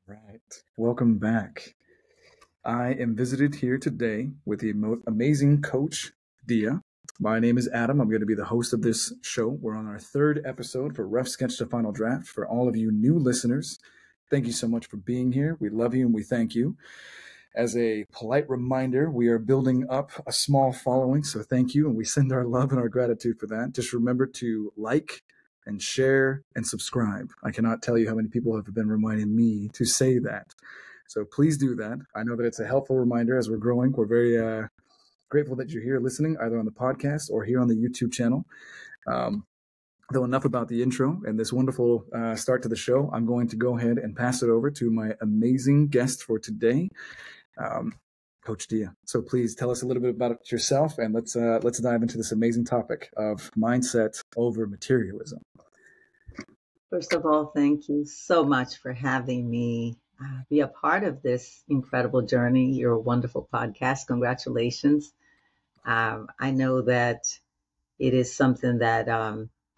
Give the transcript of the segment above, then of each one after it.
Right. Welcome back. I am visited here today with the amazing coach, Dia. My name is Adam. I'm going to be the host of this show. We're on our third episode for Rough Sketch to Final Draft. For all of you new listeners, thank you so much for being here. We love you and we thank you. As a polite reminder, we are building up a small following, so thank you, and we send our love and our gratitude for that. Just remember to like and share and subscribe. I cannot tell you how many people have been reminding me to say that. So please do that. I know that it's a helpful reminder as we're growing. We're very grateful that you're here listening, either on the podcast or here on the YouTube channel. Though enough about the intro and this wonderful start to the show, I'm going to go ahead and pass it over to my amazing guest for today, Coach Dia. So please tell us a little bit about yourself, and let's dive into this amazing topic of mindset over materialism. First of all, thank you so much for having me be a part of this incredible journey. You're a wonderful podcast. Congratulations. I know that it is something that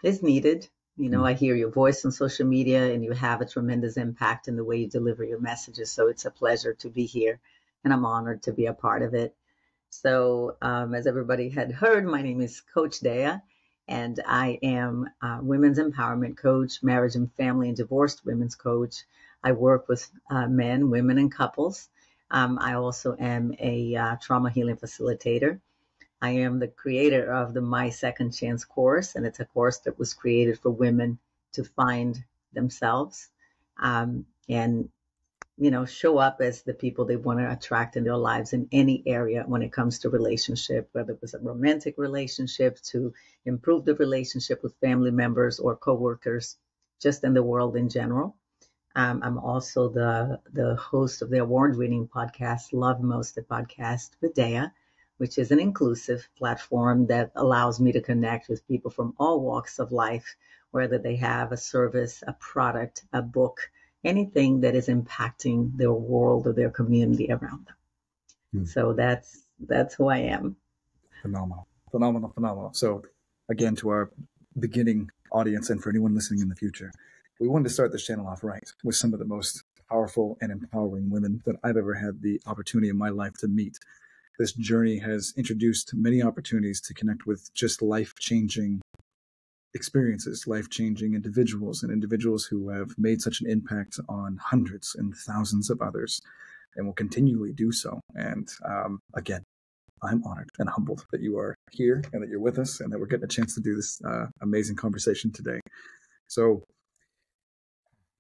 is needed. I hear your voice on social media and you have a tremendous impact in the way you deliver your messages. So it's a pleasure to be here and I'm honored to be a part of it. So as everybody had heard, my name is Coach Dia. And I am a women's empowerment coach, marriage and family and divorced women's coach. I work with men, women, and couples. I also am a trauma healing facilitator. I am the creator of the My Second Chance course, and it's a course that was created for women to find themselves and show up as the people they want to attract in their lives in any area when it comes to relationship, whether it was a romantic relationship, to improve the relationship with family members or coworkers, just in the world in general. I'm also the host of the award-winning podcast, Love Most, the podcast with Dea, which is an inclusive platform that allows me to connect with people from all walks of life, whether they have a service, a product, a book, anything that is impacting their world or their community around them. So that's who I am. Phenomenal. So again, to our beginning audience and for anyone listening in the future, we wanted to start this channel off right with some of the most powerful and empowering women that I've ever had the opportunity in my life to meet. This journey has introduced many opportunities to connect with just life-changing experiences, life-changing individuals, and individuals who have made such an impact on hundreds and thousands of others and will continually do so. And again, I'm honored and humbled that you are here and that you're with us and that we're getting a chance to do this amazing conversation today. So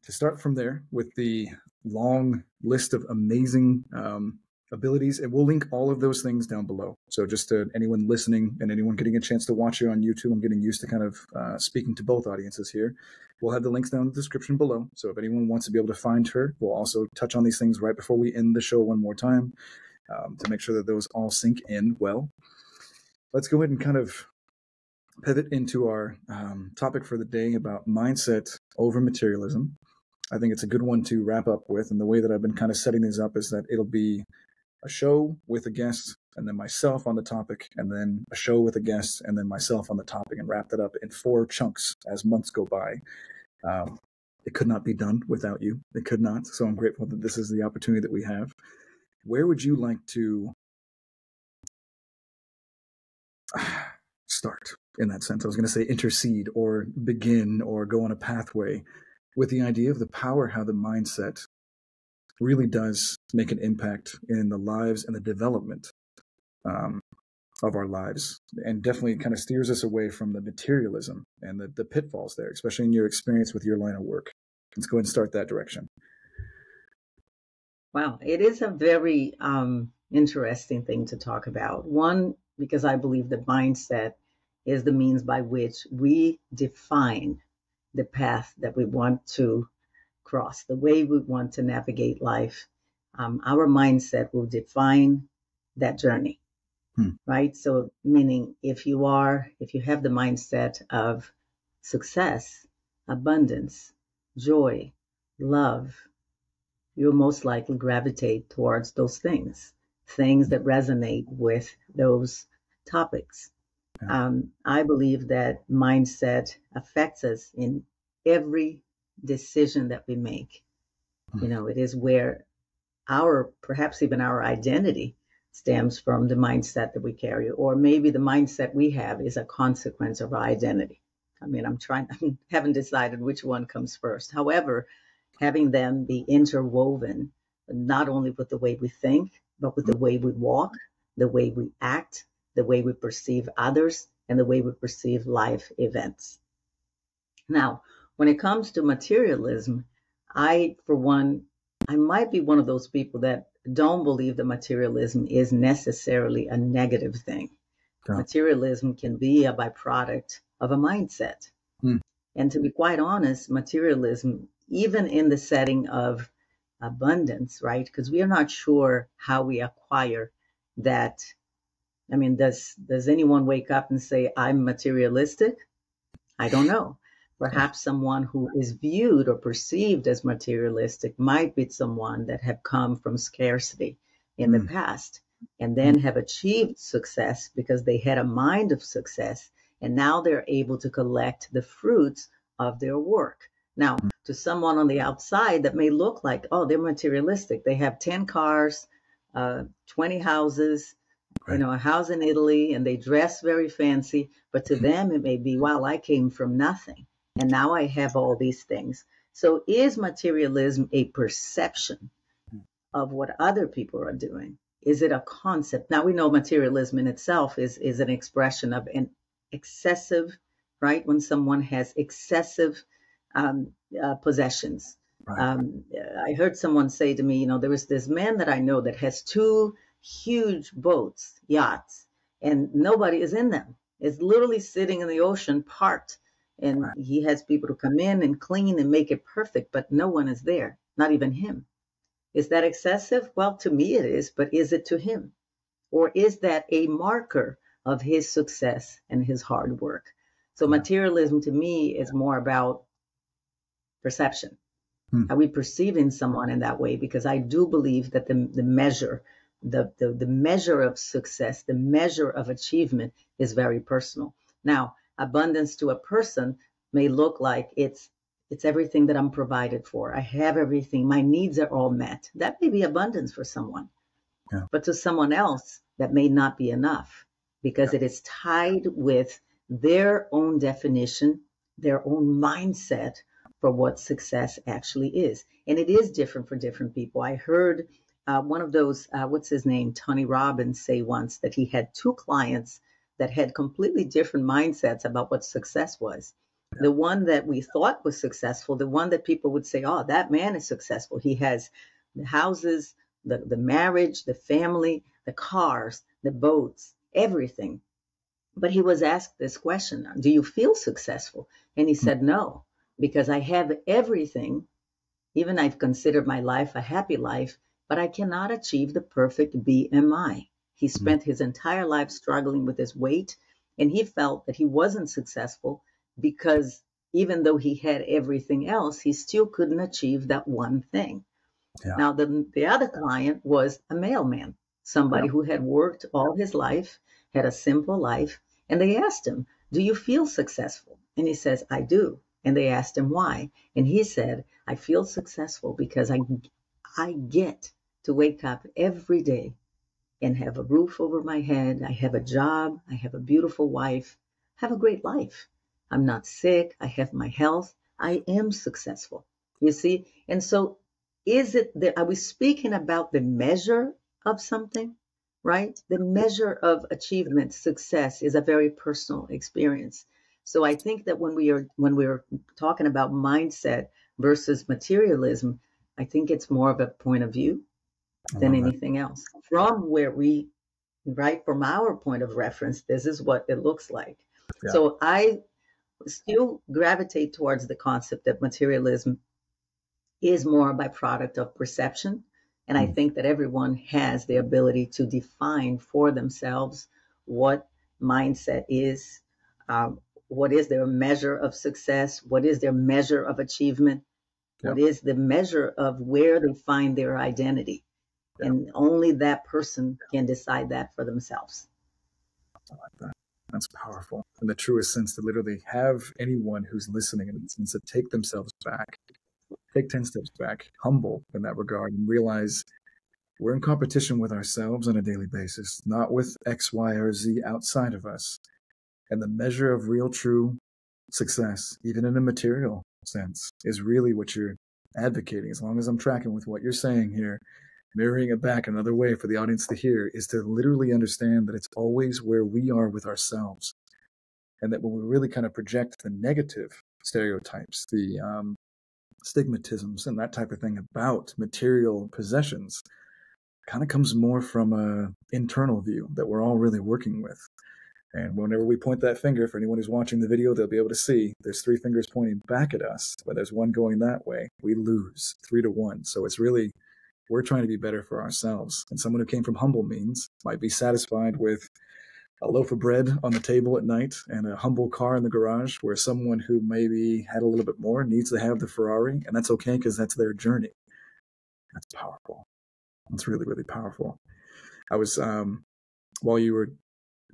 to start from there with the long list of amazing abilities, and we'll link all of those things down below. So just to anyone listening and anyone getting a chance to watch you on YouTube, I'm getting used to kind of speaking to both audiences here. We'll have the links down in the description below. So if anyone wants to be able to find her, we'll also touch on these things right before we end the show one more time to make sure that those all sink in well. Let's go ahead and kind of pivot into our topic for the day about mindset over materialism. I think it's a good one to wrap up with. And the way that I've been kind of setting these up is that it'll be a show with a guest and then myself on the topic, and then a show with a guest and then myself on the topic, and wrap that up in 4 chunks as months go by. It could not be done without you. It could not. So I'm grateful that this is the opportunity that we have. Where would you like to start in that sense? I was going to say intercede or begin or go on a pathway with the idea of the power, how the mindset really does make an impact in the lives and the development of our lives, and definitely kind of steers us away from the materialism and the pitfalls there, especially in your experience with your line of work. Let's go ahead and start that direction. Wow, it is a very interesting thing to talk about. One, because I believe that mindset is the means by which we define the path that we want to cross, the way we want to navigate life. Our mindset will define that journey, right? So meaning if you have the mindset of success, abundance, joy, love, you'll most likely gravitate towards those things that resonate with those topics. I believe that mindset affects us in every decision that we make. It is where perhaps even our identity stems from the mindset that we carry, or maybe the mindset we have is a consequence of our identity. I mean, I haven't decided which one comes first. However, having them be interwoven, not only with the way we think, but with the way we walk, the way we act, the way we perceive others, and the way we perceive life events. Now, when it comes to materialism, for one, I might be one of those people that don't believe that materialism is necessarily a negative thing. Yeah. Materialism can be a byproduct of a mindset. And to be quite honest, materialism, even in the setting of abundance, right? Because we are not sure how we acquire that. I mean, does anyone wake up and say, I'm materialistic? I don't know. Perhaps someone who is viewed or perceived as materialistic might be someone that have come from scarcity in the past and then have achieved success because they had a mind of success, and now they're able to collect the fruits of their work. Now, to someone on the outside, that may look like, oh, they're materialistic. They have 10 cars, 20 houses, a house in Italy, and they dress very fancy. But to them, it may be, wow, I came from nothing, and now I have all these things. So is materialism a perception of what other people are doing? Is it a concept? Now we know materialism in itself is an expression of an excessive, right? When someone has excessive possessions. I heard someone say to me, there was this man that I know that has 2 huge boats, yachts, and nobody is in them. It's literally sitting in the ocean parked. And he has people to come in and clean and make it perfect, but no one is there, not even him. Is that excessive? Well, to me it is, but is it to him? Or is that a marker of his success and his hard work? So materialism to me is more about perception. Are we perceiving someone in that way? Because I do believe that the measure, the measure of success, the measure of achievement is very personal. Now, abundance to a person may look like it's everything that I'm provided for. I have everything. My needs are all met. That may be abundance for someone. Yeah. But to someone else, that may not be enough because it is tied with their own definition, their own mindset for what success actually is. And it is different for different people. I heard one of those, what's his name, Tony Robbins, say once that he had 2 clients that had completely different mindsets about what success was. Yeah. The one that we thought was successful, the one that people would say, oh, that man is successful. He has the houses, the marriage, the family, the cars, the boats, everything. But he was asked this question, do you feel successful? And he said, no, because I have everything. Even I've considered my life a happy life, but I cannot achieve the perfect BMI. He spent his entire life struggling with his weight, and he felt that he wasn't successful because even though he had everything else, he still couldn't achieve that one thing. Yeah. Now, the other client was a mailman, somebody who had worked all his life, had a simple life, and they asked him, do you feel successful? And he says, I do. And they asked him why. And he said, I feel successful because I get to wake up every day and have a roof over my head. I have a job. I have a beautiful wife. I have a great life. I'm not sick. I have my health. I am successful. You see? And so are we speaking about the measure of something, right? The measure of achievement, success is a very personal experience. So I think that when we are talking about mindset versus materialism, I think it's more of a point of view than anything else. From where from our point of reference, this is what it looks like. Yeah. So I still gravitate towards the concept that materialism is more a byproduct of perception. And I think that everyone has the ability to define for themselves what mindset is, what is their measure of success, what is their measure of achievement, what is the measure of where they find their identity. And only that person can decide that for themselves. I like that. That's powerful. In the truest sense, to literally have anyone who's listening and to take themselves back take 10 steps back, humble in that regard, and realize we're in competition with ourselves on a daily basis, not with X, Y, or Z outside of us. And the measure of real, true success, even in a material sense, is really what you're advocating. As long as I'm tracking with what you're saying here, mirroring it back another way for the audience to hear is to literally understand that it's always where we are with ourselves. And that when we really kind of project the negative stereotypes, the stigmatisms and that type of thing about material possessions, kind of comes more from a internal view that we're all really working with. And whenever we point that finger, for anyone who's watching the video, they'll be able to see there's 3 fingers pointing back at us, but there's one going that way. We lose 3-1. So it's really, we're trying to be better for ourselves. And someone who came from humble means might be satisfied with a loaf of bread on the table at night and a humble car in the garage, where someone who maybe had a little bit more needs to have the Ferrari, and that's okay because that's their journey. That's powerful. That's really, really powerful. I was, while you were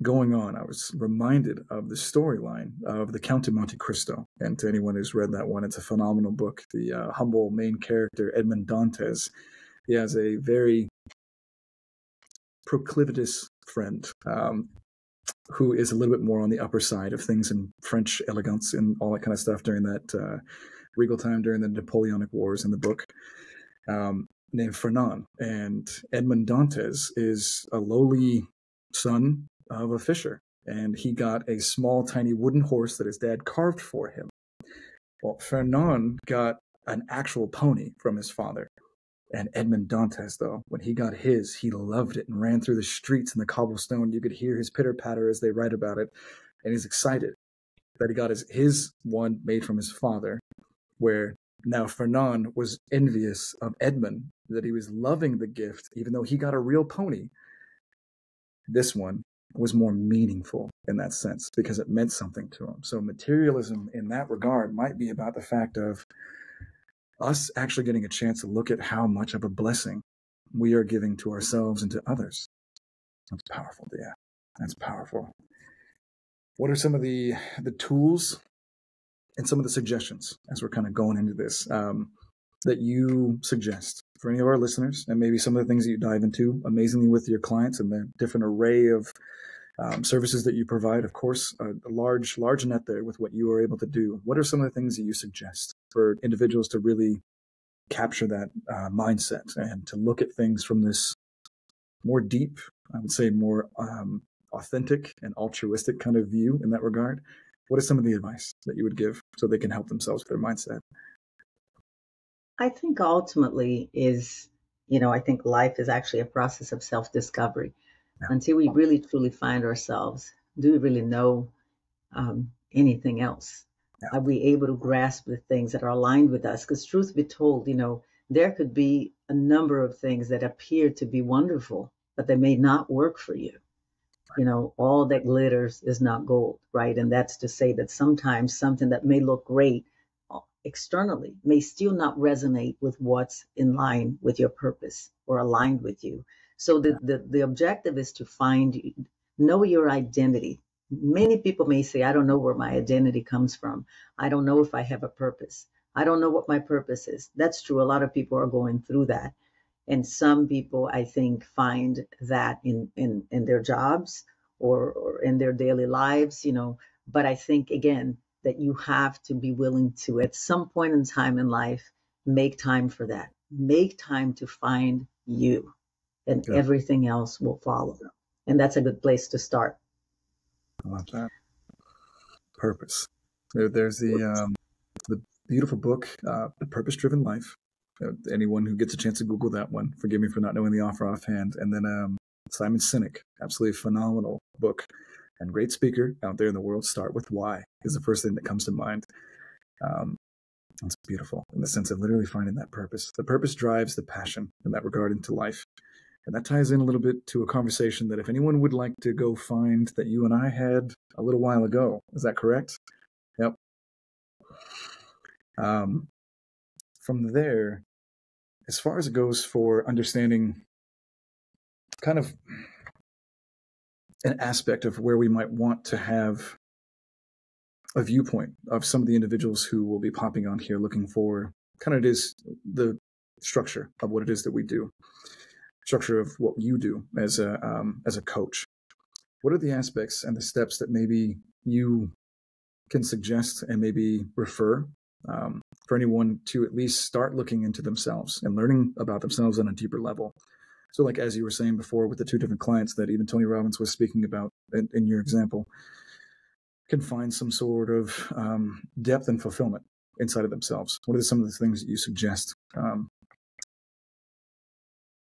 going on, I was reminded of the storyline of The Count of Monte Cristo. And to anyone who's read that one, it's a phenomenal book. The humble main character, Edmond Dantes, he has a very proclivitous friend who is a little bit more on the upper side of things in French elegance and all that kind of stuff during that regal time during the Napoleonic Wars in the book. Named Fernand. And Edmond Dantes is a lowly son of a fisher. And he got a small, tiny wooden horse that his dad carved for him. Well, Fernand got an actual pony from his father. And Edmond Dantes, though, when he got his, he loved it and ran through the streets in the cobblestone. You could hear his pitter-patter as they write about it. And he's excited that he got his one made from his father, where now Fernand was envious of Edmond, that he was loving the gift, even though he got a real pony. This one was more meaningful in that sense because it meant something to him. So materialism in that regard might be about the fact of us actually getting a chance to look at how much of a blessing we are giving to ourselves and to others. That's powerful, yeah. That's powerful. What are some of the tools and some of the suggestions as we're kind of going into this that you suggest for any of our listeners, and maybe some of the things that you dive into amazingly with your clients and the different array of services that you provide? Of course, a large net there with what you are able to do. What are some of the things that you suggest for individuals to really capture that mindset and to look at things from this more deep, I would say more authentic and altruistic kind of view in that regard? What is some of the advice that you would give so they can help themselves with their mindset? I think ultimately is, I think life is actually a process of self-discovery. Yeah. Until we really truly find ourselves, do we really know anything else? Yeah. Are we able to grasp the things that are aligned with us? Because truth be told, there could be a number of things that appear to be wonderful, but they may not work for you. All that glitters is not gold, right? And that's to say that sometimes something that may look great externally may still not resonate with what's in line with your purpose or aligned with you. So the objective is to know your identity. Many people may say, I don't know where my identity comes from. I don't know if I have a purpose. I don't know what my purpose is. That's true. A lot of people are going through that. And some people, I think, find that in their jobs or in their daily lives, But I think, again, that you have to be willing to, at some point in time in life, make time for that. Make time to find you, and everything else will follow. And that's a good place to start. I love that. Purpose. There's the beautiful book, The Purpose-Driven Life. Anyone who gets a chance to Google that one, forgive me for not knowing the author offhand. And then Simon Sinek, absolutely phenomenal book and great speaker out there in the world. Start with why is the first thing that comes to mind. It's beautiful in the sense of literally finding that purpose. The purpose drives the passion in that regard into life. And that ties in a little bit to a conversation that if anyone would like to go find that you and I had a little while ago. Is that correct? Yep. From there, as far as it goes for understanding kind of an aspect of where we might want to have a viewpoint of some of the individuals who will be popping on here looking for kind of is the structure of what it is that we do, structure of what you do as a coach. What are the aspects and the steps that maybe you can suggest and maybe refer for anyone to at least start looking into themselves and learning about themselves on a deeper level? So like, as you were saying before, with the two different clients that even Tony Robbins was speaking about in your example, can find some sort of depth and fulfillment inside of themselves. What are some of the things that you suggest?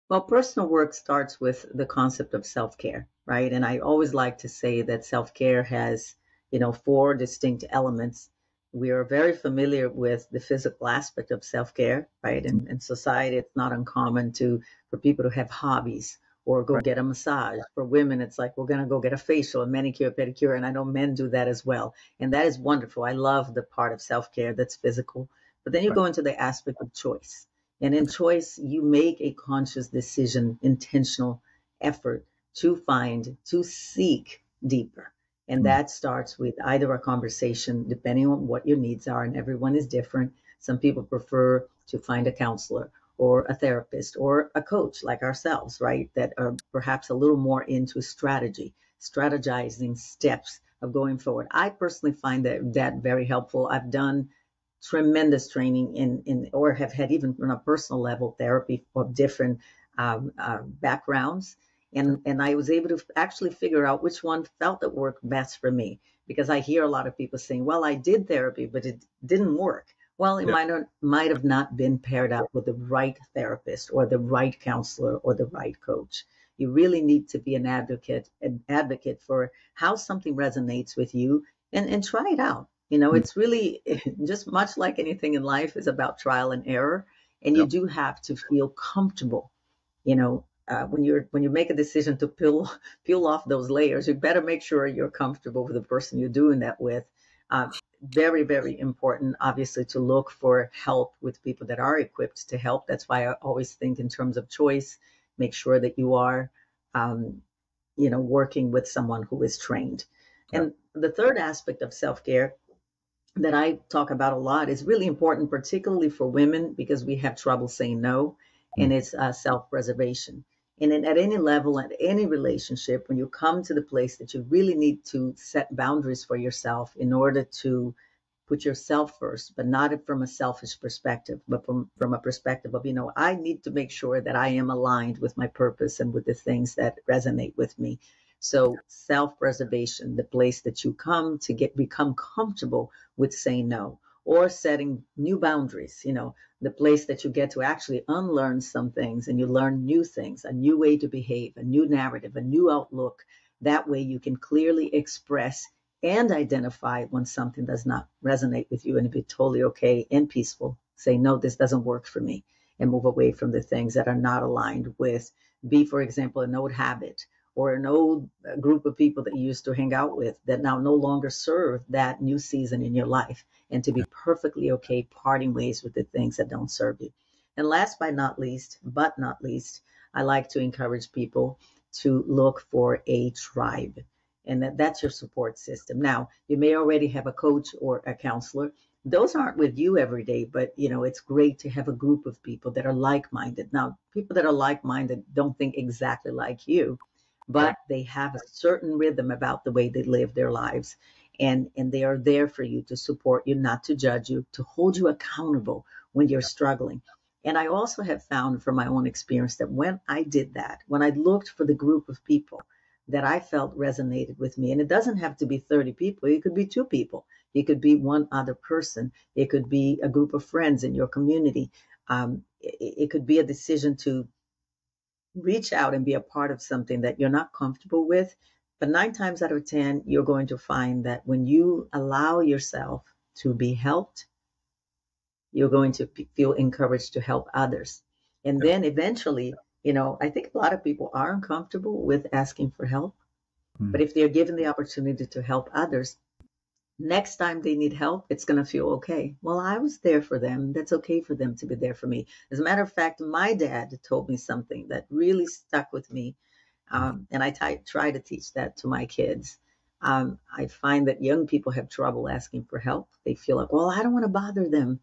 Well, personal work starts with the concept of self-care, right? And I always like to say that self-care has, four distinct elements. We are very familiar with the physical aspect of self-care, right? In society, it's not uncommon for people to have hobbies or go Right. get a massage. For women, it's like we're going to go get a facial, a manicure, pedicure, and I know men do that as well. And that is wonderful. I love the part of self-care that's physical. But then you Right. go into the aspect of choice. And in choice, you make a conscious decision, intentional effort to seek deeper. And Mm. that starts with either a conversation, depending on what your needs are, and everyone is different. Some people prefer to find a counselor or a therapist or a coach like ourselves, right? That are perhaps a little more into strategizing steps of going forward. I personally find that very helpful. I've done tremendous training in or have had even on a personal level therapy of different backgrounds, and I was able to actually figure out which one felt that worked best for me, because I hear a lot of people saying, well, I did therapy but it didn't work. Well, it Yeah. might have not been paired up with the right therapist or the right counselor or the right coach. You really need to be an advocate for how something resonates with you, and try it out. Mm. It's really just much like anything in life is about trial and error. And you Yep. do have to feel comfortable, when you make a decision to peel off those layers, you better make sure you're comfortable with the person you're doing that with. Very, very important, obviously, to look for help with people that are equipped to help. That's why I always think in terms of choice, make sure that you are, um, working with someone who is trained. Yeah. And the third aspect of self-care that I talk about a lot is really important, particularly for women, because we have trouble saying no, and Mm. it's self-preservation. And at any level, at any relationship, when you come to the place that you really need to set boundaries for yourself in order to put yourself first, but not from a selfish perspective, but from a perspective of, I need to make sure that I am aligned with my purpose and with the things that resonate with me. So self-preservation, the place that you come to become comfortable with saying no or setting new boundaries, the place that you get to actually unlearn some things and you learn new things, a new way to behave, a new narrative, a new outlook. That way you can clearly express and identify when something does not resonate with you, and be totally okay and peaceful. Say, no, this doesn't work for me, and move away from the things that are not aligned with, be, for example, an old habit or an old group of people that you used to hang out with that now no longer serve that new season in your life, and to be perfectly okay parting ways with the things that don't serve you. And last but not least, I like to encourage people to look for a tribe, and that's your support system. Now, you may already have a coach or a counselor. Those aren't with you every day, but it's great to have a group of people that are like-minded. Now, people that are like-minded don't think exactly like you, Right. but they have a certain rhythm about the way they live their lives. And they are there for you, to support you, not to judge you, to hold you accountable when you're struggling. And I also have found from my own experience that when I did that, when I looked for the group of people that I felt resonated with me. And it doesn't have to be 30 people. It could be two people. It could be one other person. It could be a group of friends in your community. It could be a decision to reach out and be a part of something that you're not comfortable with. But 9 times out of 10, you're going to find that when you allow yourself to be helped, you're going to feel encouraged to help others. And Yeah. then eventually, I think a lot of people are uncomfortable with asking for help. Mm. But if they're given the opportunity to help others, next time they need help, it's going to feel okay. Well, I was there for them. That's okay for them to be there for me. As a matter of fact, my dad told me something that really stuck with me. And I try to teach that to my kids. I find that young people have trouble asking for help. They feel like, well, I don't want to bother them.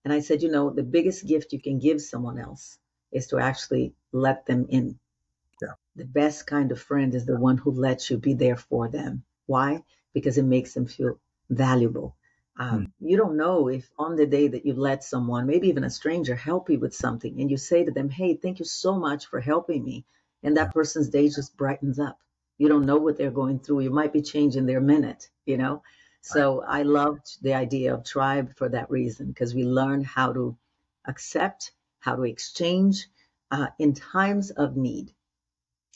And I said, the biggest gift you can give someone else is to actually let them in. Yeah. The best kind of friend is the one who lets you be there for them. Why? Because it makes them feel valuable. You don't know if on the day that you let someone, maybe even a stranger, help you with something, and you say to them, hey, thank you so much for helping me. And that person's day just brightens up. You don't know what they're going through. You might be changing their minute. So I loved the idea of tribe for that reason, because we learn how to accept, how to exchange in times of need.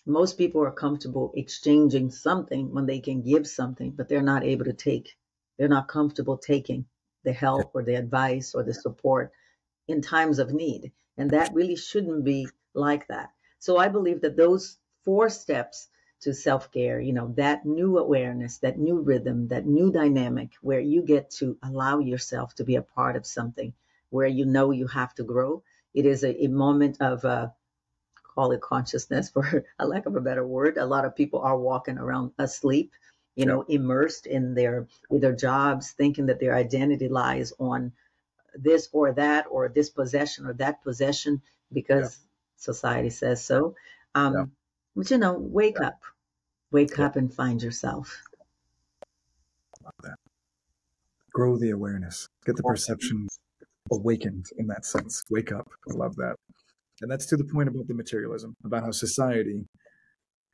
Most people are comfortable exchanging something when they can give something, but they're not able to take. They're not comfortable taking the help or the advice or the support in times of need. And that really shouldn't be like that. So I believe that those 4 steps to self-care, that new awareness, that new rhythm, that new dynamic where you get to allow yourself to be a part of something where you have to grow. It is a moment of call it consciousness for a lack of a better word. A lot of people are walking around asleep, immersed in their either jobs, thinking that their identity lies on this or that, or this possession or that possession, because society says so. But wake up and find yourself. Grow the awareness, get the perception awakened in that sense. Wake up. I love that. And that's to the point about the materialism, about how society,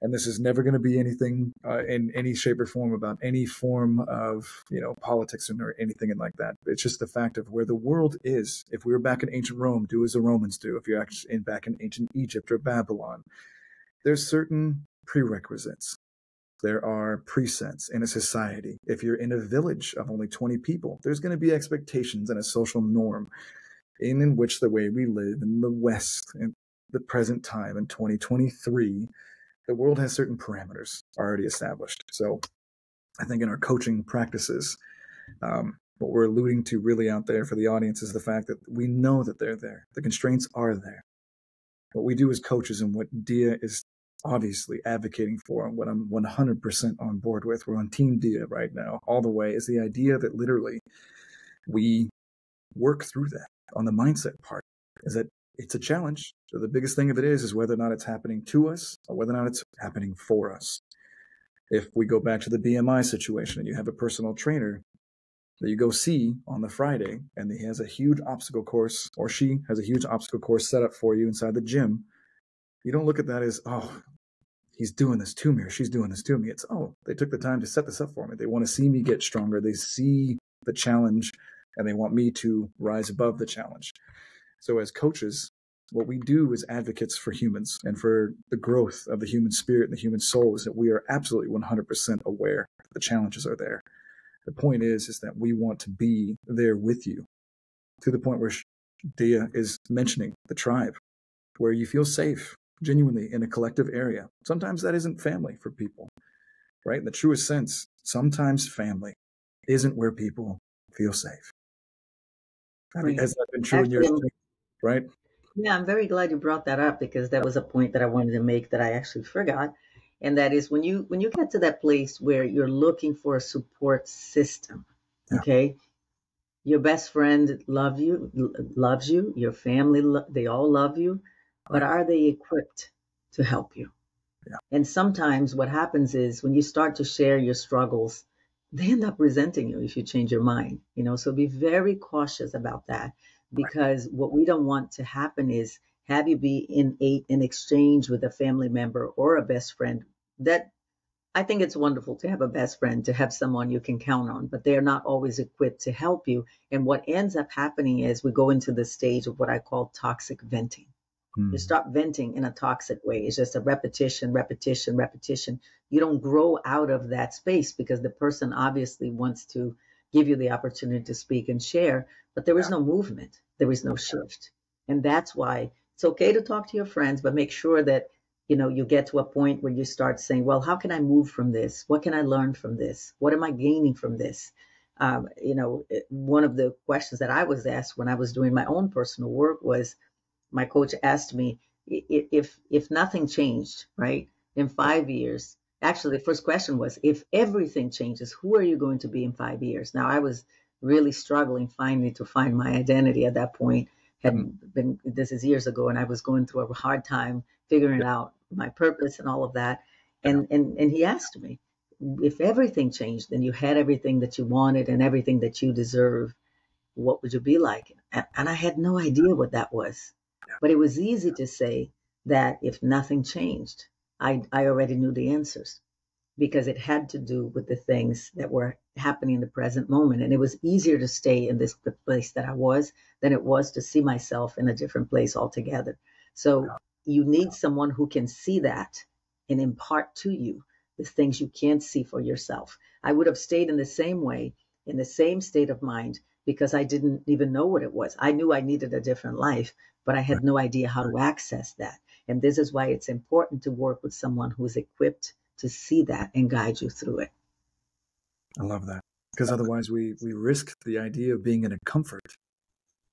and this is never going to be anything in any shape or form about any form of, politics or anything like that. It's just the fact of where the world is. If we were back in ancient Rome, do as the Romans do. If you're actually back in ancient Egypt or Babylon, there's certain prerequisites. There are presets in a society. If you're in a village of only 20 people, there's going to be expectations and a social norm in which the way we live in the West in the present time in 2023, the world has certain parameters already established. So I think in our coaching practices, what we're alluding to really out there for the audience is the fact that we know that they're there. The constraints are there. What we do as coaches and what Dia is obviously advocating for, and what I'm 100% on board with, we're on Team Dia right now, all the way, is the idea that literally we work through that on the mindset part, is that it's a challenge. So the biggest thing of it is whether or not it's happening to us or whether or not it's happening for us. If we go back to the BMI situation and you have a personal trainer that you go see on the Friday and he has a huge obstacle course, or she has a huge obstacle course set up for you inside the gym, you don't look at that as, oh, he's doing this to me or she's doing this to me. It's, oh, they took the time to set this up for me. They want to see me get stronger. They see the challenge and they want me to rise above the challenge. So as coaches, what we do as advocates for humans and for the growth of the human spirit and the human soul is that we are absolutely 100% aware that the challenges are there. The point is that we want to be there with you, to the point where Dia is mentioning the tribe, where you feel safe, genuinely in a collective area. Sometimes that isn't family for people, right? In the truest sense, sometimes family isn't where people feel safe. Right. Has that been true in your experience, right? Yeah, I'm very glad you brought that up, because that was a point that I wanted to make that I actually forgot. And that is when you get to that place where you're looking for a support system, okay? Your best friend loves you, your family, they all love you, but are they equipped to help you? Yeah. And sometimes what happens is when you start to share your struggles, they end up resenting you if you change your mind, so be very cautious about that, because what we don't want to happen is have you be in an exchange with a family member or a best friend. That I think it's wonderful to have a best friend, to have someone you can count on, but they're not always equipped to help you. And what ends up happening is we go into the stage of what I call toxic venting. You start venting in a toxic way. It's just a repetition, repetition, repetition. You don't grow out of that space because the person obviously wants to give you the opportunity to speak and share, but there is no movement. There is no shift. And that's why it's okay to talk to your friends, but make sure that you get to a point where you start saying, well, how can I move from this? What can I learn from this? What am I gaining from this? One of the questions that I was asked when I was doing my own personal work was, my coach asked me if nothing changed, right, in 5 years. Actually, the first question was, if everything changes, who are you going to be in 5 years? Now, I was really struggling finally to find my identity at that point. Had Mm. been, this is years ago, and I was going through a hard time figuring out my purpose and all of that. Yeah. And he asked me, if everything changed and you had everything that you wanted and everything that you deserve, what would you be like? And I had no idea what that was. But it was easy to say that if nothing changed, I already knew the answers because it had to do with the things that were happening in the present moment. And it was easier to stay in the place that I was than it was to see myself in a different place altogether. So you need someone who can see that and impart to you the things you can't see for yourself. I would have stayed in the same way, in the same state of mind, because I didn't even know what it was. I knew I needed a different life, but I had no idea how to access that. And this is why it's important to work with someone who's equipped to see that and guide you through it. I love that. Because otherwise we risk the idea of being in a comfort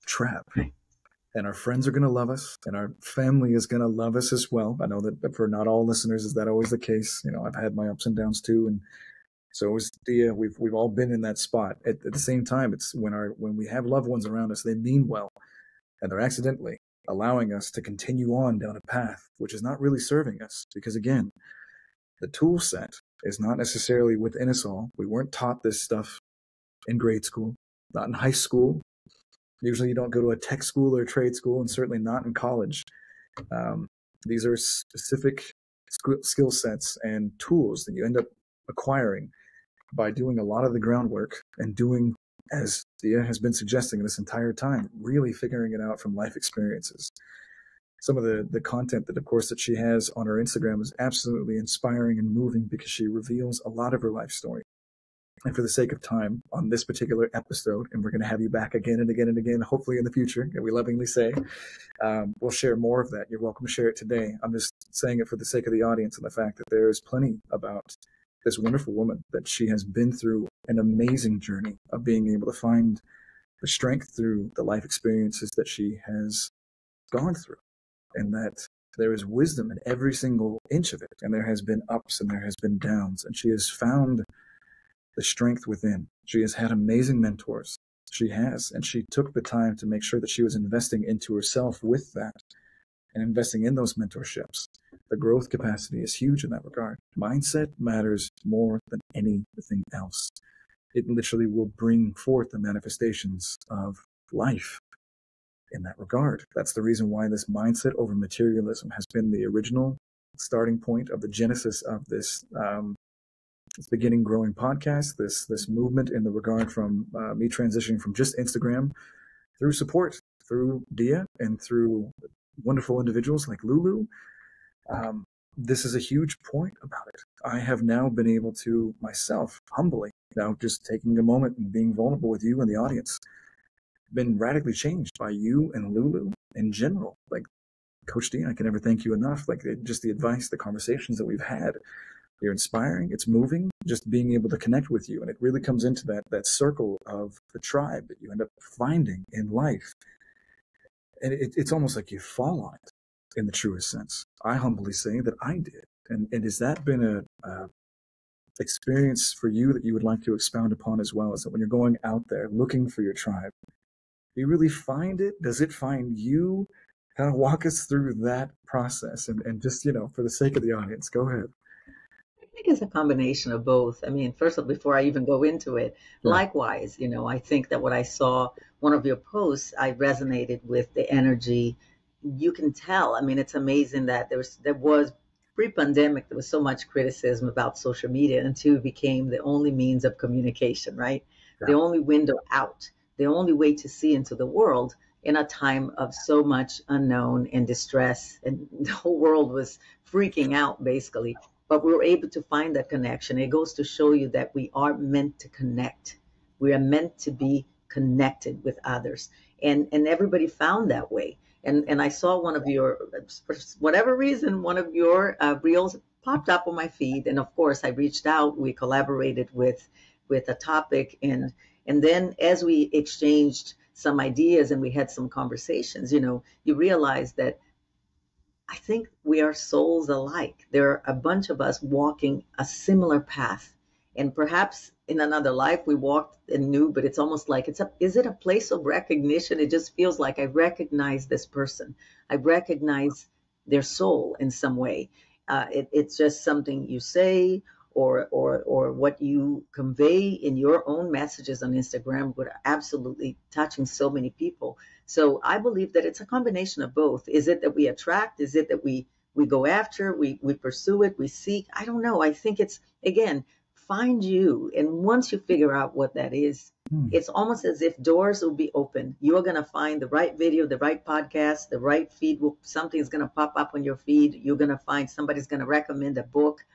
trap. Right. And our friends are going to love us, and our family is going to love us as well. I know that for not all listeners is that always the case. I've had my ups and downs too, and so is Dia. We've all been in that spot. At the same time, it's when we have loved ones around us, they mean well, and they're accidentally allowing us to continue on down a path which is not really serving us. Because again, the tool set is not necessarily within us all. We weren't taught this stuff in grade school, not in high school. Usually you don't go to a tech school or a trade school, and certainly not in college. These are specific skill sets and tools that you end up acquiring by doing a lot of the groundwork and doing, as Dia has been suggesting this entire time, really figuring it out from life experiences. Some of the content that, of course, that she has on her Instagram is absolutely inspiring and moving because she reveals a lot of her life story. And for the sake of time on this particular episode, and we're going to have you back again and again and again, hopefully in the future, and we lovingly say, we'll share more of that. You're welcome to share it today. I'm just saying it for the sake of the audience and the fact that there is plenty about this wonderful woman, that she has been through an amazing journey of being able to find the strength through the life experiences that she has gone through, and that there is wisdom in every single inch of it. And there has been ups and there has been downs, and she has found the strength within. She has had amazing mentors. She has, and she took the time to make sure that she was investing into herself with that and investing in those mentorships. The growth capacity is huge in that regard. Mindset matters more than anything else. It literally will bring forth the manifestations of life in that regard. That's the reason why this mindset over materialism has been the original starting point of the genesis of this beginning growing podcast, this movement in the regard from me transitioning from just Instagram through support, through Dia, and through wonderful individuals like Lulu. This is a huge point about it. I have now been able to myself, humbly, just taking a moment and being vulnerable with you and the audience, been radically changed by you and Lulu in general. Like, Coach D, I can never thank you enough. Like, just the advice, the conversations that we've had. You're inspiring. It's moving. Just being able to connect with you, and it really comes into that circle of the tribe that you end up finding in life, and it's almost like you fall on it in the truest sense. I humbly say that I did. And has that been a experience for you that you would like to expound upon as well? Is that when you're going out there looking for your tribe, do you really find it? Does it find you? Kind of walk us through that process, and just for the sake of the audience, go ahead. I think it's a combination of both. I mean, first of all, before I even go into it, likewise, I think that what I saw, one of your posts, I resonated with the energy. You can tell. I mean, it's amazing that there was pre-pandemic, there was so much criticism about social media until it became the only means of communication, right? Yeah. The only window out, the only way to see into the world in a time of so much unknown and distress, and the whole world was freaking out, basically. But we were able to find that connection. It goes to show you that we are meant to connect. We are meant to be connected with others. And everybody found that way. And I saw one of your, for whatever reason, one of your reels popped up on my feed. And of course, I reached out. We collaborated with a topic. And then as we exchanged some ideas and we had some conversations, you realize that I think we are souls alike. There are a bunch of us walking a similar path, And perhaps in another life we walked and knew, but it's almost like is it a place of recognition? It just feels like I recognize this person. I recognize their soul in some way. It's just something you say, or what you convey in your own messages on Instagram, would absolutely touching so many people. So I believe that it's a combination of both. Is it that we attract? Is it that we go after, we pursue it, we seek? I don't know. I think it's, again, find you. And once you figure out what that is, it's almost as if doors will be open. You're going to find the right video, the right podcast, the right feed. Something's going to pop up on your feed. You're going to find somebody's going to recommend a book.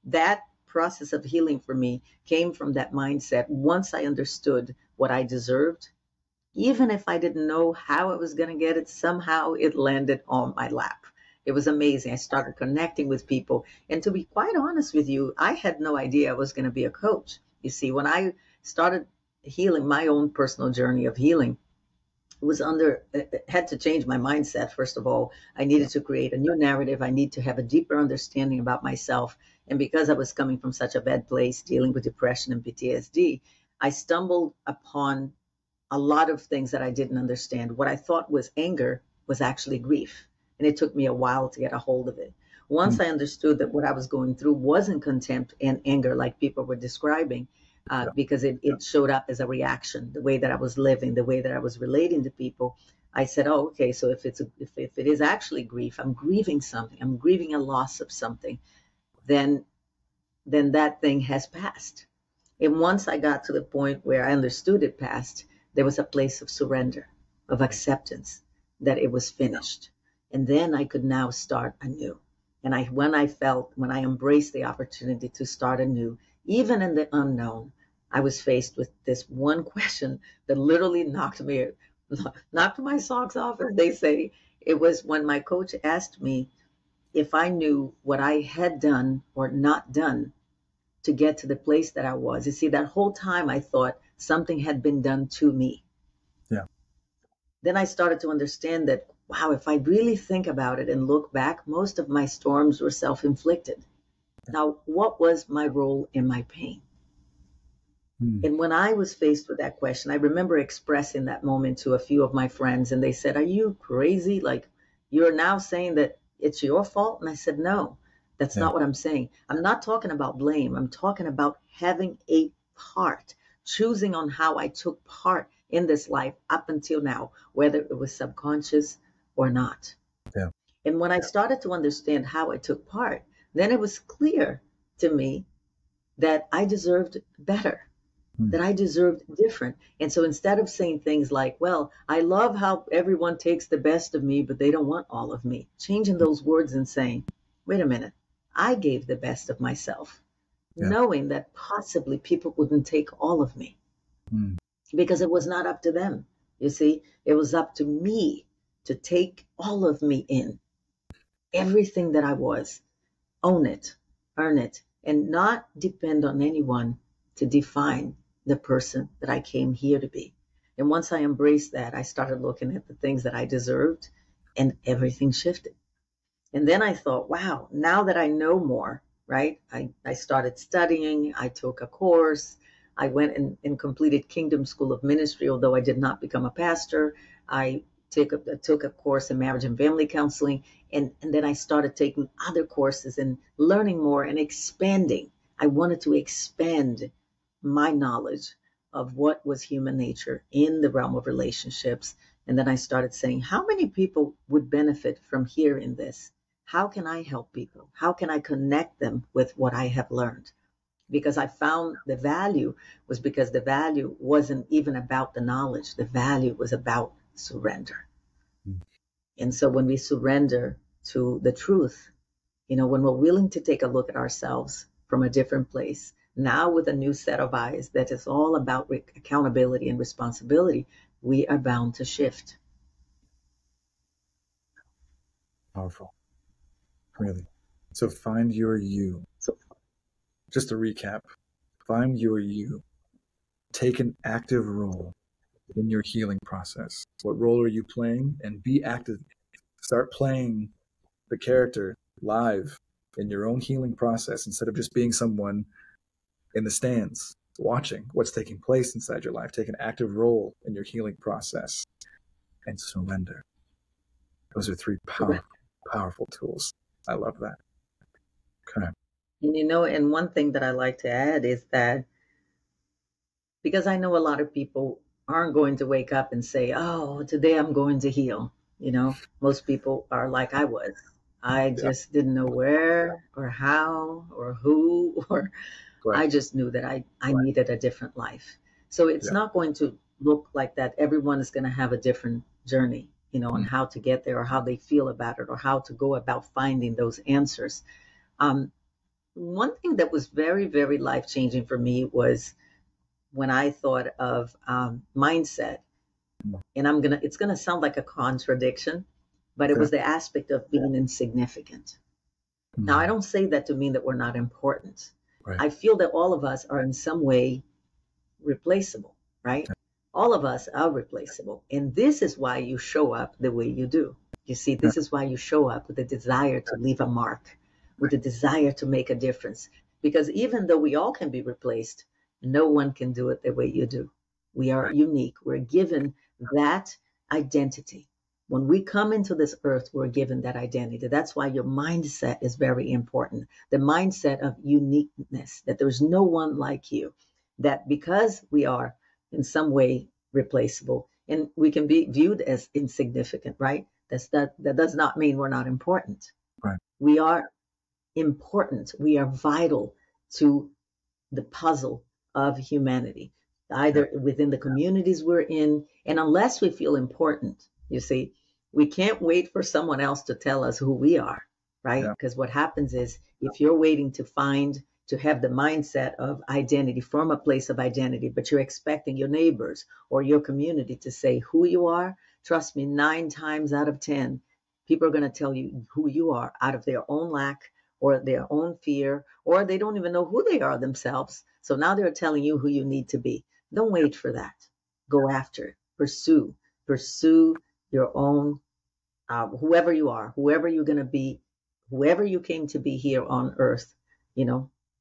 That process of healing for me came from that mindset. Once I understood what I deserved, even if I didn't know how I was going to get it, somehow it landed on my lap. It was amazing. I started connecting with people. And to be quite honest with you, I had no idea I was going to be a coach. You see, when I started healing, my own personal journey of healing, had to change my mindset. First of all, I needed to create a new narrative. I need to have a deeper understanding about myself. And because I was coming from such a bad place, dealing with depression and PTSD, I stumbled upon a lot of things that I didn't understand. What I thought was anger was actually grief. And it took me a while to get a hold of it. Once I understood that what I was going through wasn't contempt and anger like people were describing, because it showed up as a reaction, the way that I was living, the way that I was relating to people. I said, oh, okay, so if it is actually grief, I'm grieving something, I'm grieving a loss of something, then that thing has passed. And once I got to the point where I understood it passed, there was a place of surrender, of acceptance, that it was finished. And then I could now start anew. And when I embraced the opportunity to start anew, even in the unknown, I was faced with this one question that literally knocked my socks off, as they say. It was when my coach asked me if I knew what I had done or not done to get to the place that I was. You see, that whole time I thought something had been done to me. Yeah. Then I started to understand that, wow, if I really think about it and look back, most of my storms were self-inflicted. Now, what was my role in my pain? And when I was faced with that question, I remember expressing that moment to a few of my friends, and they said, are you crazy? Like, you're now saying that it's your fault? And I said, no, that's not what I'm saying. I'm not talking about blame. I'm talking about having a part, choosing on how I took part in this life up until now, whether it was subconscious or not. Yeah. And when I started to understand how I took part, then it was clear to me that I deserved better, that I deserved different. And so instead of saying things like, well, I love how everyone takes the best of me, but they don't want all of me, changing those words and saying, wait a minute, I gave the best of myself, knowing that possibly people wouldn't take all of me because it was not up to them. You see, it was up to me to take all of me in, everything that I was, own it, earn it, and not depend on anyone to define the person that I came here to be. And once I embraced that, I started looking at the things that I deserved, and everything shifted. And then I thought, wow, now that I know more, right? I started studying, I took a course, I went and completed Kingdom School of Ministry, although I did not become a pastor. I took a course in marriage and family counseling, and then I started taking other courses and learning more and expanding. I wanted to expand my knowledge of what was human nature in the realm of relationships. And then I started saying, how many people would benefit from hearing this? How can I help people? How can I connect them with what I have learned? Because I found the value was because the value wasn't even about the knowledge. The value was about surrender. And so when we surrender to the truth, when we're willing to take a look at ourselves from a different place, now with a new set of eyes that is all about accountability and responsibility, we are bound to shift. Powerful. Really. So find your you. Just to recap, find your you. Take an active role in your healing process. What role are you playing? And be active. Start playing the character live in your own healing process instead of just being someone in the stands, watching what's taking place inside your life. Take an active role in your healing process and surrender. Those are three powerful tools. I love that. Okay. And and one thing that I like to add is that because I know a lot of people aren't going to wake up and say, oh, today I'm going to heal. Most people are like I was. I Yeah. just didn't know where or how or who, or Right. I just knew that I needed a different life. So it's not going to look like that. Everyone is going to have a different journey, on how to get there or how they feel about it or how to go about finding those answers. One thing that was very, very life changing for me was when I thought of mindset, and it's gonna sound like a contradiction, but it was the aspect of being insignificant. Now, I don't say that to mean that we're not important. Right. I feel that all of us are in some way replaceable, right? All of us are replaceable. And this is why you show up the way you do. You see, this is why you show up with a desire to leave a mark, with a desire to make a difference. Because even though we all can be replaced, no one can do it the way you do. We are unique. We're given that identity. When we come into this earth, we're given that identity. That's why your mindset is very important. The mindset of uniqueness, that there's no one like you, that because we are in some way replaceable and we can be viewed as insignificant, right? That does not mean we're not important. Right. We are important. We are vital to the puzzle of humanity, either within the communities we're in. And unless we feel important, you see, we can't wait for someone else to tell us who we are, right? Because what happens is if you're waiting to have the mindset of identity, from a place of identity, but you're expecting your neighbors or your community to say who you are, trust me, 9 times out of 10, people are going to tell you who you are out of their own lack or their own fear, or they don't even know who they are themselves. So now they're telling you who you need to be. Don't wait for that. Go after it. Pursue your own, whoever you are, whoever you're going to be, whoever you came to be here on earth,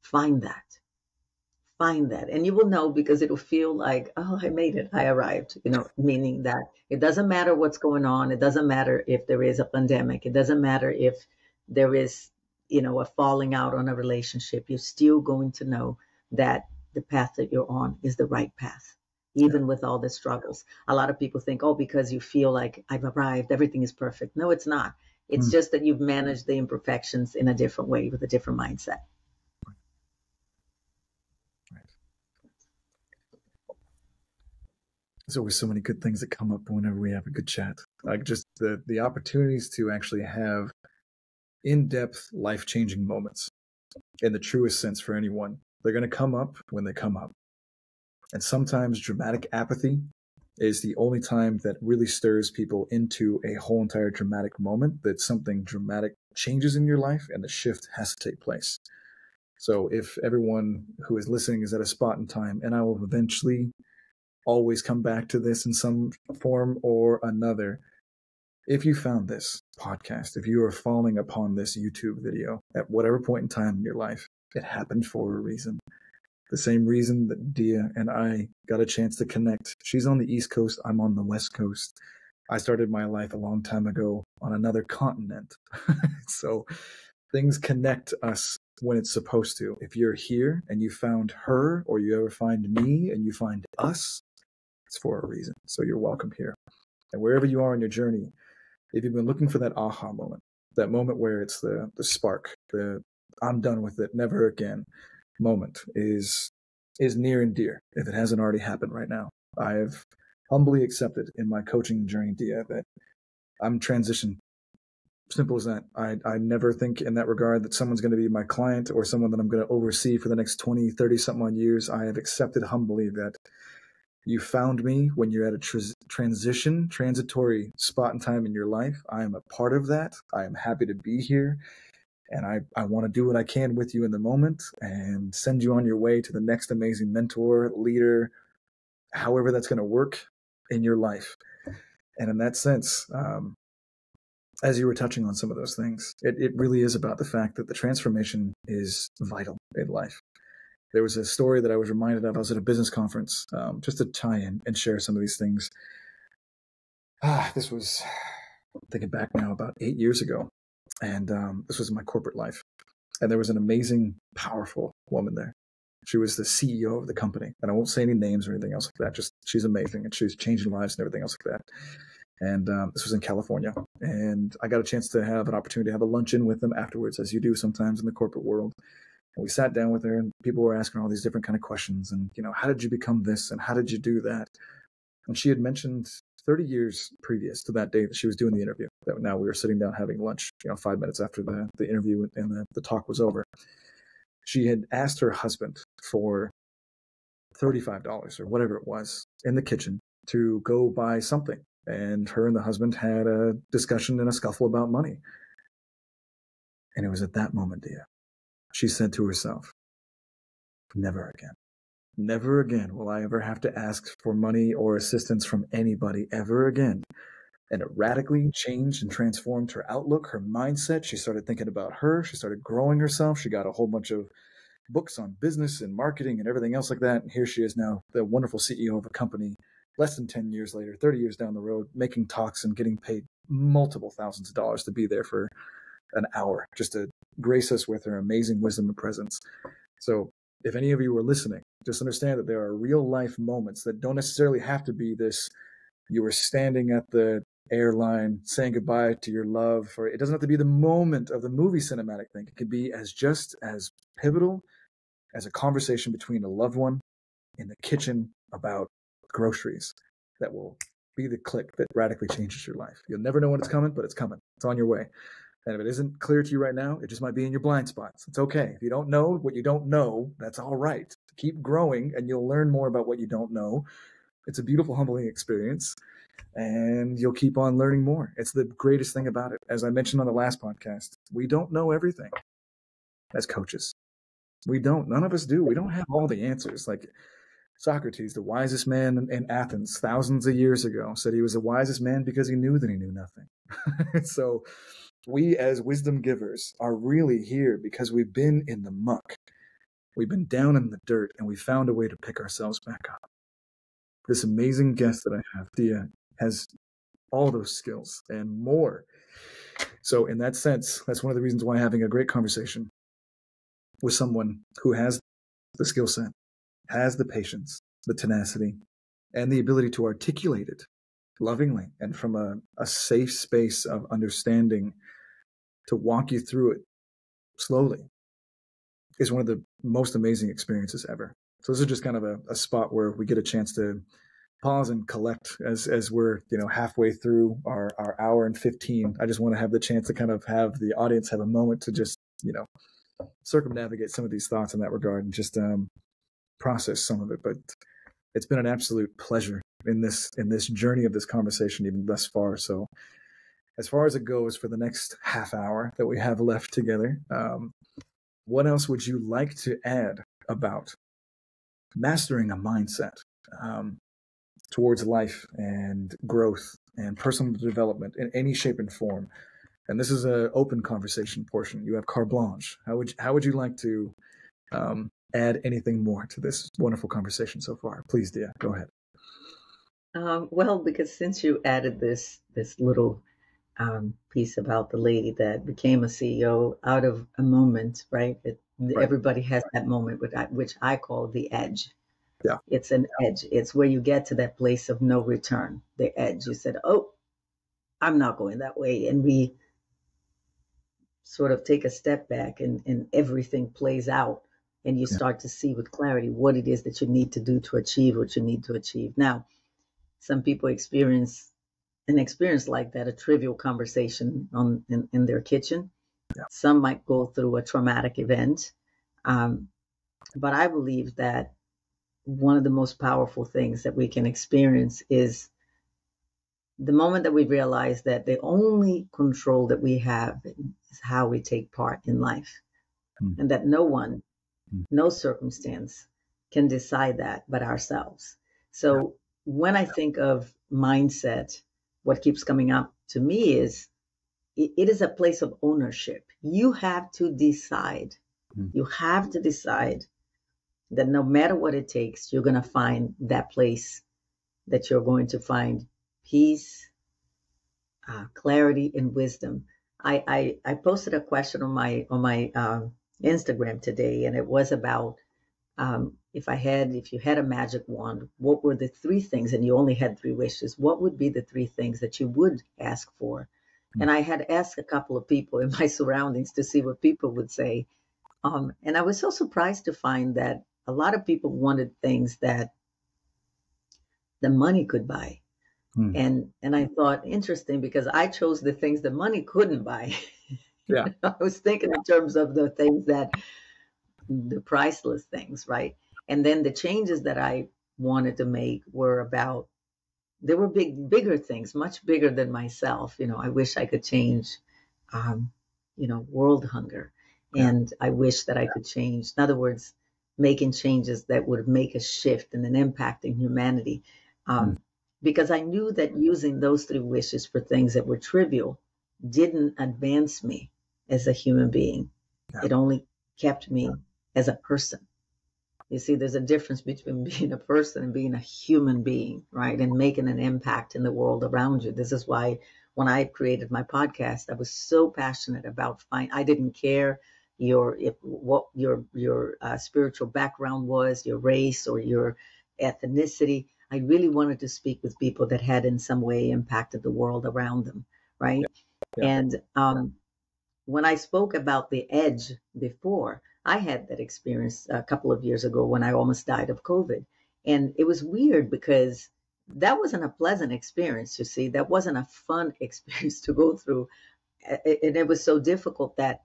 find that. Find that. And you will know, because it'll feel like, oh, I made it. I arrived, meaning that it doesn't matter what's going on. It doesn't matter if there is a pandemic. It doesn't matter if there is, a falling out on a relationship. You're still going to know that the path that you're on is the right path, even with all the struggles. A lot of people think, oh, because you feel like I've arrived, everything is perfect. No, it's not. It's just that you've managed the imperfections in a different way with a different mindset. There's always so many good things that come up whenever we have a good chat. Like just the opportunities to actually have in-depth, life-changing moments in the truest sense for anyone. They're going to come up when they come up. And sometimes dramatic apathy is the only time that really stirs people into a whole entire dramatic moment, that something dramatic changes in your life and the shift has to take place. So if everyone who is listening is at a spot in time, and I will eventually always come back to this in some form or another, if you found this podcast, if you are falling upon this YouTube video at whatever point in time in your life, it happened for a reason. The same reason that Dia and I got a chance to connect. She's on the East Coast, I'm on the West Coast. I started my life a long time ago on another continent. So things connect us when it's supposed to. If you're here and you found her, or you ever find me and you find us, it's for a reason. So you're welcome here. And wherever you are in your journey, if you've been looking for that aha moment, that moment where it's the spark, the I'm done with it, never again moment is near and dear, if it hasn't already happened right now. I have humbly accepted in my coaching journey, Dia, that I'm transition. Simple as that. I never think in that regard that someone's going to be my client or someone that I'm going to oversee for the next 20, 30 something odd years. I have accepted humbly that you found me when you're at a transitory spot in time in your life. I am a part of that. I am happy to be here. And I want to do what I can with you in the moment and send you on your way to the next amazing mentor, leader, however that's going to work in your life. And in that sense, as you were touching on some of those things, it really is about the fact that the transformation is vital in life. There was a story that I was reminded of. I was at a business conference, just to tie in and share some of these things. This was, thinking back now, about 8 years ago. And this was in my corporate life. And there was an amazing, powerful woman there. She was the CEO of the company. And I won't say any names or anything else like that. Just she's amazing. And she's changing lives and everything else like that. And this was in California. And I got a chance to have an opportunity to have a luncheon with them afterwards, as you do sometimes in the corporate world. And we sat down with her, and people were asking all these different kind of questions. And, how did you become this? And how did you do that? And she had mentioned 30 years previous to that day that she was doing the interview, that now we were sitting down having lunch, 5 minutes after the interview and the talk was over. She had asked her husband for $35 or whatever it was in the kitchen to go buy something. And her and the husband had a discussion and a scuffle about money. And it was at that moment, Dia, she said to herself, never again. Never again will I ever have to ask for money or assistance from anybody ever again. And it radically changed and transformed her outlook, her mindset. She started thinking about her. She started growing herself. She got a whole bunch of books on business and marketing and everything else like that. And here she is now, the wonderful CEO of a company, less than 10 years later, 30 years down the road, making talks and getting paid multiple thousands of dollars to be there for an hour, just to grace us with her amazing wisdom and presence. So if any of you are listening, just understand that there are real life moments that don't necessarily have to be this, you were standing at the airline saying goodbye to your love, or it doesn't have to be the moment of the movie cinematic thing. It could be just as pivotal as a conversation between a loved one in the kitchen about groceries that will be the click that radically changes your life. You'll never know when it's coming, but it's coming. It's on your way. And if it isn't clear to you right now, it just might be in your blind spots. It's okay. If you don't know what you don't know, that's all right. Keep growing and you'll learn more about what you don't know. It's a beautiful, humbling experience. And you'll keep on learning more. It's the greatest thing about it. As I mentioned on the last podcast, we don't know everything as coaches. We don't. None of us do. We don't have all the answers. Like Socrates, the wisest man in Athens thousands of years ago, said he was the wisest man because he knew that he knew nothing. So we as wisdom givers are really here because we've been in the muck. We've been down in the dirt and we found a way to pick ourselves back up. This amazing guest that I have, Dia, has all those skills and more. So in that sense, that's one of the reasons why having a great conversation with someone who has the skill set, has the patience, the tenacity, and the ability to articulate it lovingly and from a safe space of understanding to walk you through it slowly is one of the most amazing experiences ever. So this is just kind of a spot where we get a chance to pause and collect as we're halfway through our hour and 15. I just want to have the chance to kind of have the audience have a moment to just circumnavigate some of these thoughts in that regard and just process some of it. But it's been an absolute pleasure in this journey of this conversation even thus far. So as far as it goes for the next half hour that we have left together, what else would you like to add about mastering a mindset towards life and growth and personal development in any shape and form? And this is an open conversation portion. You have carte blanche. How would you like to add anything more to this wonderful conversation so far? Please, Dia, go ahead. Well, because since you added this little piece about the lady that became a CEO out of a moment, right? Right. Everybody has that moment, which I call the edge. Yeah. It's an edge. It's where you get to that place of no return, the edge. You said, oh, I'm not going that way. And we sort of take a step back and everything plays out. And you start to see with clarity what it is that you need to do to achieve what you need to achieve. Now, some people experience an experience like that, a trivial conversation in their kitchen. Yeah. Some might go through a traumatic event. But I believe that one of the most powerful things that we can experience is the moment that we realize that the only control that we have is how we take part in life. And that no one, no circumstance can decide that but ourselves. So when I think of mindset, what keeps coming up to me is it is a place of ownership. You have to decide. You have to decide that no matter what it takes, you're going to find that place that you're going to find peace, clarity, and wisdom. I posted a question on my Instagram today, and it was about if you had a magic wand, what were the three things, and you only had three wishes, what would be the three things that you would ask for? And I had asked a couple of people in my surroundings to see what people would say. And I was so surprised to find that a lot of people wanted things that the money could buy. And I thought, interesting, because I chose the things that money couldn't buy. Yeah. I was thinking in terms of the things that the priceless things, right? And then the changes that I wanted to make were about, they were bigger things, much bigger than myself. I wish I could change, um, world hunger. Yeah. And I wish that I could change, in other words, making changes that would make a shift and an impact in humanity. Because I knew that using those three wishes for things that were trivial didn't advance me as a human being. Yeah. It only kept me as a person. You see, there's a difference between being a person and being a human being, right? And making an impact in the world around you. This is why when I created my podcast, I was so passionate about I didn't care what your spiritual background was, your race or your ethnicity. I really wanted to speak with people that had in some way impacted the world around them, right? Yeah. And when I spoke about the edge before, I had that experience a couple of years ago when I almost died of COVID. And it was weird because that wasn't a pleasant experience, you see. That wasn't a fun experience to go through. And it was so difficult that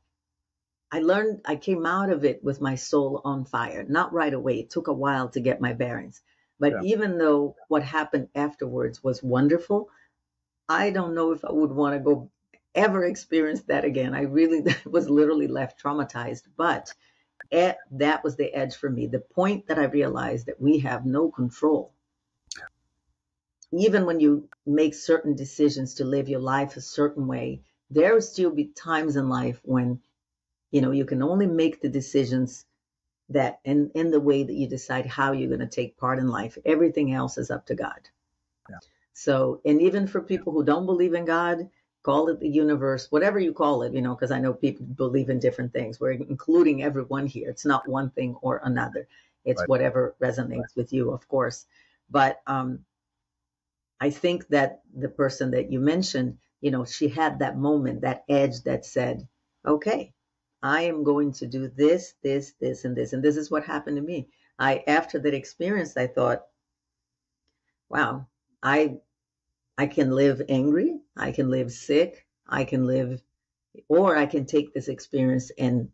I came out of it with my soul on fire. Not right away. It took a while to get my bearings. But even though what happened afterwards was wonderful, I don't know if I would want to go ever experience that again. I really was literally left traumatized, but that was the edge for me. The point that I realized that we have no control. Even when you make certain decisions to live your life a certain way, there will still be times in life when, you can only make the decisions that in the way that you decide how you're going to take part in life. Everything else is up to God. Yeah. So, and even for people who don't believe in God, call it the universe, whatever you call it, because I know people believe in different things. We're including everyone here. It's not one thing or another. It's whatever resonates with you, of course. But I think that the person that you mentioned, she had that moment, that edge that said, okay, I am going to do this, this, this, and this. And this is what happened to me. After that experience, I thought, wow, I can live angry, I can live sick, or I can take this experience and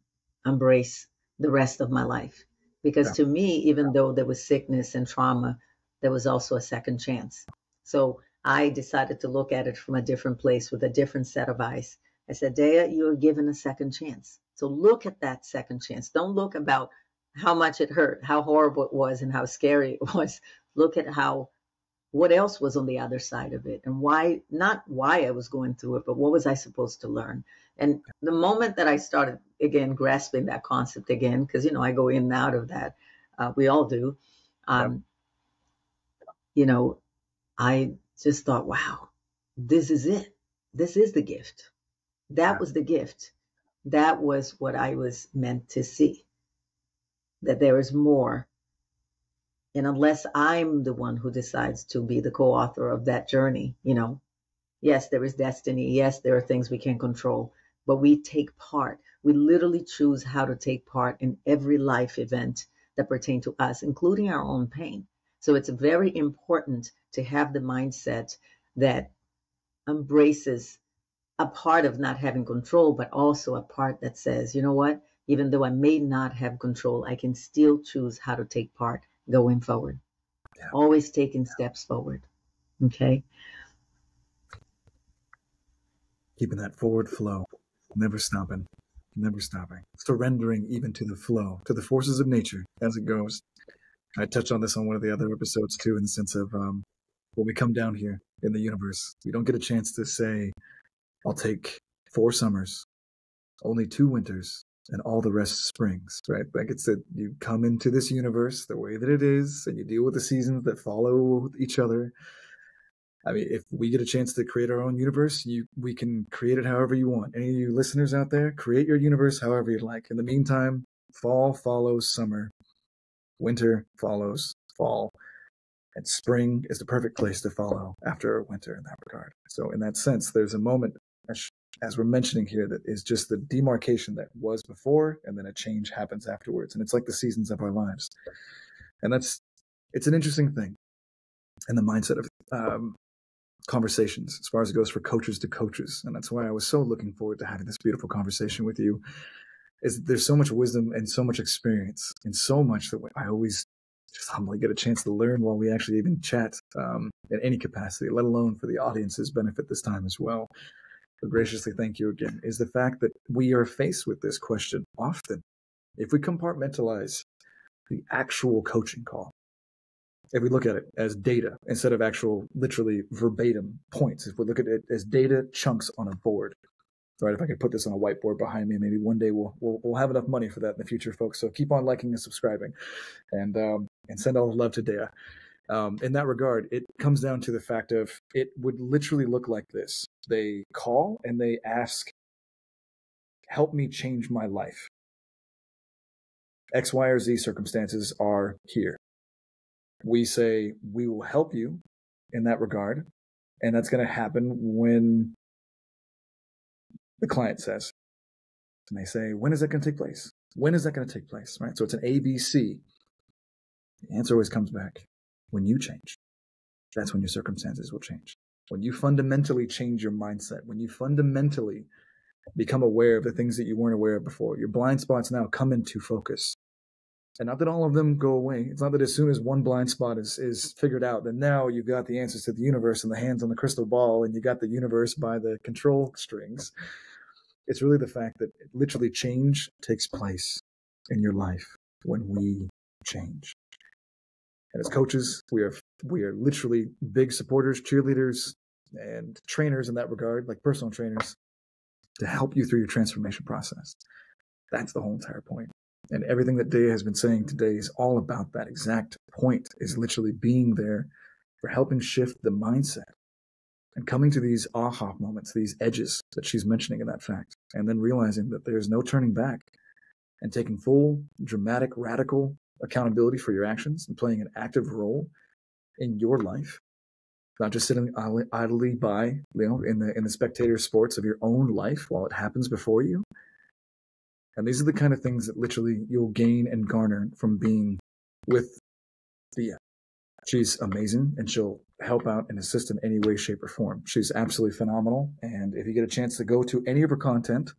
embrace the rest of my life. Because to me, even though there was sickness and trauma, there was also a second chance. So I decided to look at it from a different place with a different set of eyes. I said, Dea, you're given a second chance. So look at that second chance. Don't look about how much it hurt, how horrible it was, and how scary it was. Look at what else was on the other side of it, and not why I was going through it, but what was I supposed to learn? And the moment that I started again grasping that concept again, because I go in and out of that, we all do. I just thought, wow, this is it. This is the gift. That was the gift. That was what I was meant to see. That there is more. And unless I'm the one who decides to be the co-author of that journey, yes, there is destiny. Yes, there are things we can't control, but we take part. We literally choose how to take part in every life event that pertain to us, including our own pain. So it's very important to have the mindset that embraces a part of not having control, but also a part that says, you know what, even though I may not have control, I can still choose how to take part going forward. Always taking steps forward. Okay. Keeping that forward flow, never stopping, surrendering even to the flow, to the forces of nature as it goes. I touched on this on one of the other episodes too, in the sense of when we come down here in the universe, we don't get a chance to say, I'll take 4 summers, only 2 winters, and all the rest springs, right? Like it's that you come into this universe the way that it is, and you deal with the seasons that follow each other. I mean, if we get a chance to create our own universe, we can create it however you want. Any of you listeners out there, create your universe however you like. In the meantime, fall follows summer, winter follows fall, and spring is the perfect place to follow after winter in that regard. So in that sense, there's a moment, as we're mentioning here, that is just the demarcation that was before, and then a change happens afterwards. And it's like the seasons of our lives. And it's an interesting thing in the mindset of conversations as far as it goes for coaches to coaches. And that's why I was so looking forward to having this beautiful conversation with you, is there's so much wisdom and so much experience and so much that I always just humbly get a chance to learn while we actually even chat in any capacity, let alone for the audience's benefit this time as well. But graciously, thank you again, is the fact that we are faced with this question often. If we compartmentalize the actual coaching call, if we look at it as data instead of actual, literally verbatim points, if we look at it as data chunks on a board, right? If I could put this on a whiteboard behind me, maybe one day we'll have enough money for that in the future, folks. So keep on liking and subscribing, and send all the love to Dea. In that regard, it comes down to the fact of it would literally look like this. They call and they ask, help me change my life. X, Y, or Z circumstances are here. We say, we will help you in that regard. And that's going to happen when the client says, and they say, when is that going to take place? When is that going to take place? Right? So it's an ABC. The answer always comes back. When you change, that's when your circumstances will change. When you fundamentally change your mindset, when you fundamentally become aware of the things that you weren't aware of before, your blind spots now come into focus. And not that all of them go away. It's not that as soon as one blind spot is figured out, then now you've got the answers to the universe and the hands on the crystal ball, and you got the universe by the control strings. It's really the fact that literally change takes place in your life when we change. And as coaches, we are literally big supporters, cheerleaders, and trainers in that regard, like personal trainers, to help you through your transformation process. That's the whole entire point. And everything that Dea has been saying today is all about that exact point, is literally being there for helping shift the mindset and coming to these aha moments, these edges that she's mentioning in that fact, and then realizing that there's no turning back and taking full, dramatic, radical accountability for your actions and playing an active role in your life, not just sitting idly by, in the spectator sports of your own life while it happens before you. And these are the kind of things that literally you'll gain and garner from being with Dea. She's amazing, and she'll help out and assist in any way, shape, or form. She's absolutely phenomenal. And if you get a chance to go to any of her content,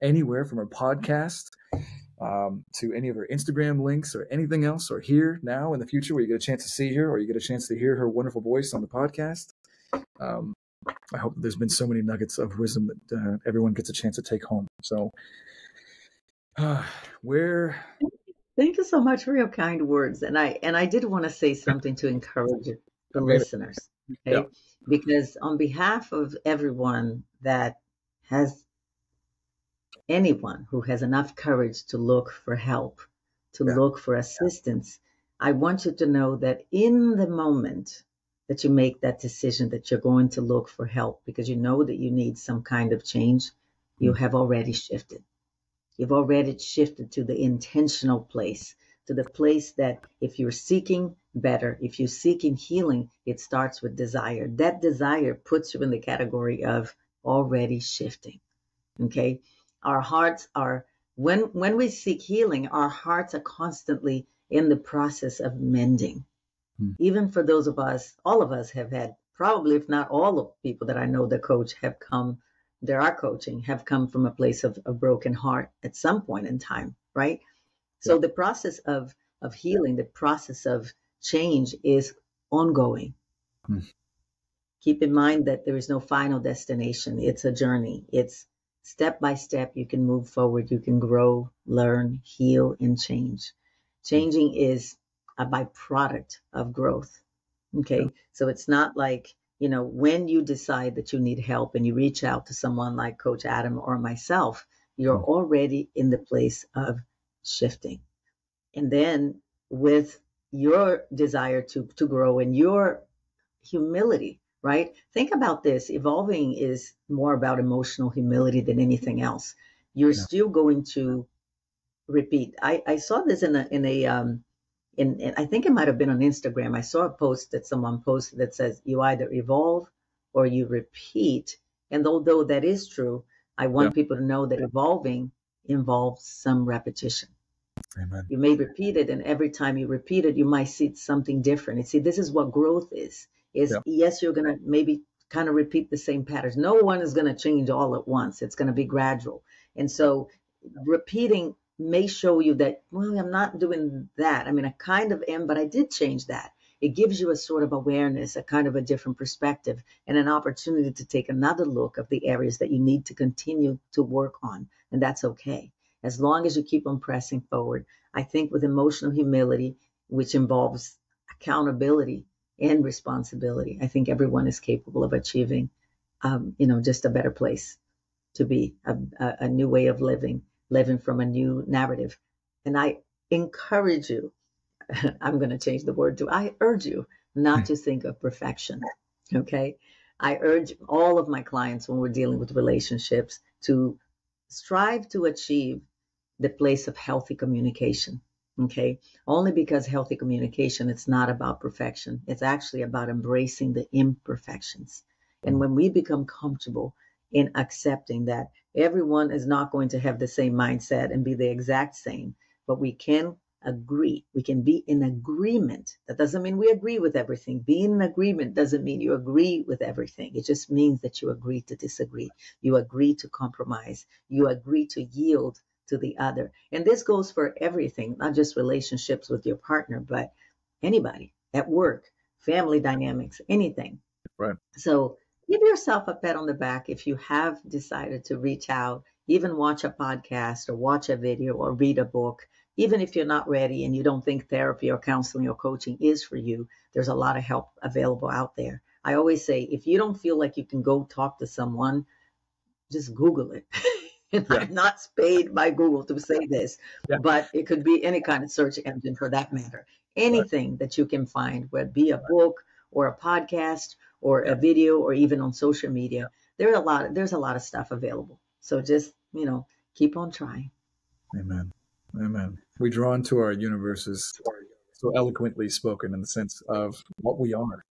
anywhere from her podcast to any of her Instagram links or anything else, or here now in the future where you get a chance to see her or you get a chance to hear her wonderful voice on the podcast, I hope there's been so many nuggets of wisdom that everyone gets a chance to take home. So Thank you so much for your kind words. And I did want to say something to encourage the listeners, okay? Yeah. Because on behalf of everyone that has, anyone who has enough courage to look for help, to look for assistance, I want you to know that in the moment that you make that decision that you're going to look for help because you know that you need some kind of change, you have already shifted. You've already shifted to the intentional place, to the place that if you're seeking better, if you're seeking healing, it starts with desire. That desire puts you in the category of already shifting. Okay? Our hearts are, when we seek healing, our hearts are constantly in the process of mending. Even for those of us, all of us have had, probably if not all of the people that I know that coach have come, there are coaching, have come from a place of a broken heart at some point in time, right? So the process of healing, the process of change is ongoing. Keep in mind that there is no final destination. It's a journey. It's step by step. You can move forward. You can grow, learn, heal, and change. Changing is a byproduct of growth. Okay. So it's not like, when you decide that you need help and you reach out to someone like Coach Adam or myself, You're already in the place of shifting. And then with your desire to grow and your humility, right? Think about this. Evolving is more about emotional humility than anything else. You're Yeah. still going to repeat. I saw this in I think it might have been on Instagram. I saw a post that someone posted that says you either evolve or you repeat. And although that is true, I Yeah. want people to know that evolving involves some repetition. Amen. You may repeat it, and every time you repeat it, you might see something different. And see, this is what growth is. Is Yeah. yes, you're gonna maybe kind of repeat the same patterns. No one is gonna change all at once. It's gonna be gradual. And so repeating may show you that, well, I'm not doing that. I mean, I kind of am, but I did change that. It gives you a sort of awareness, a kind of a different perspective, and an opportunity to take another look of the areas that you need to continue to work on. And that's okay. As long as you keep on pressing forward. I think with emotional humility, which involves accountability and responsibility, I think everyone is capable of achieving, just a better place to be, a new way of living from a new narrative. And I encourage you, I'm going to change the word to, I urge you not to think of perfection. Okay. I urge all of my clients when we're dealing with relationships to strive to achieve the place of healthy communication. Okay. Only because healthy communication, it's not about perfection. It's actually about embracing the imperfections. And when we become comfortable in accepting that everyone is not going to have the same mindset and be the exact same, but we can agree. We can be in agreement. That doesn't mean we agree with everything. Being in agreement doesn't mean you agree with everything. It just means that you agree to disagree. You agree to compromise. You agree to yield to the other. And this goes for everything, not just relationships with your partner, but anybody at work, family dynamics, anything. Right. So give yourself a pat on the back if you have decided to reach out, even watch a podcast or watch a video or read a book. Even if you're not ready and you don't think therapy or counseling or coaching is for you, there's a lot of help available out there. I always say, if you don't feel like you can go talk to someone, just Google it. And Yeah. I'm not paid by Google to say this, Yeah. but it could be any kind of search engine for that matter. Anything that you can find, whether it be a book or a podcast or Yeah. a video or even on social media, there's a lot of stuff available. So just, keep on trying. Amen. Amen. We draw into our universes so eloquently spoken in the sense of what we are,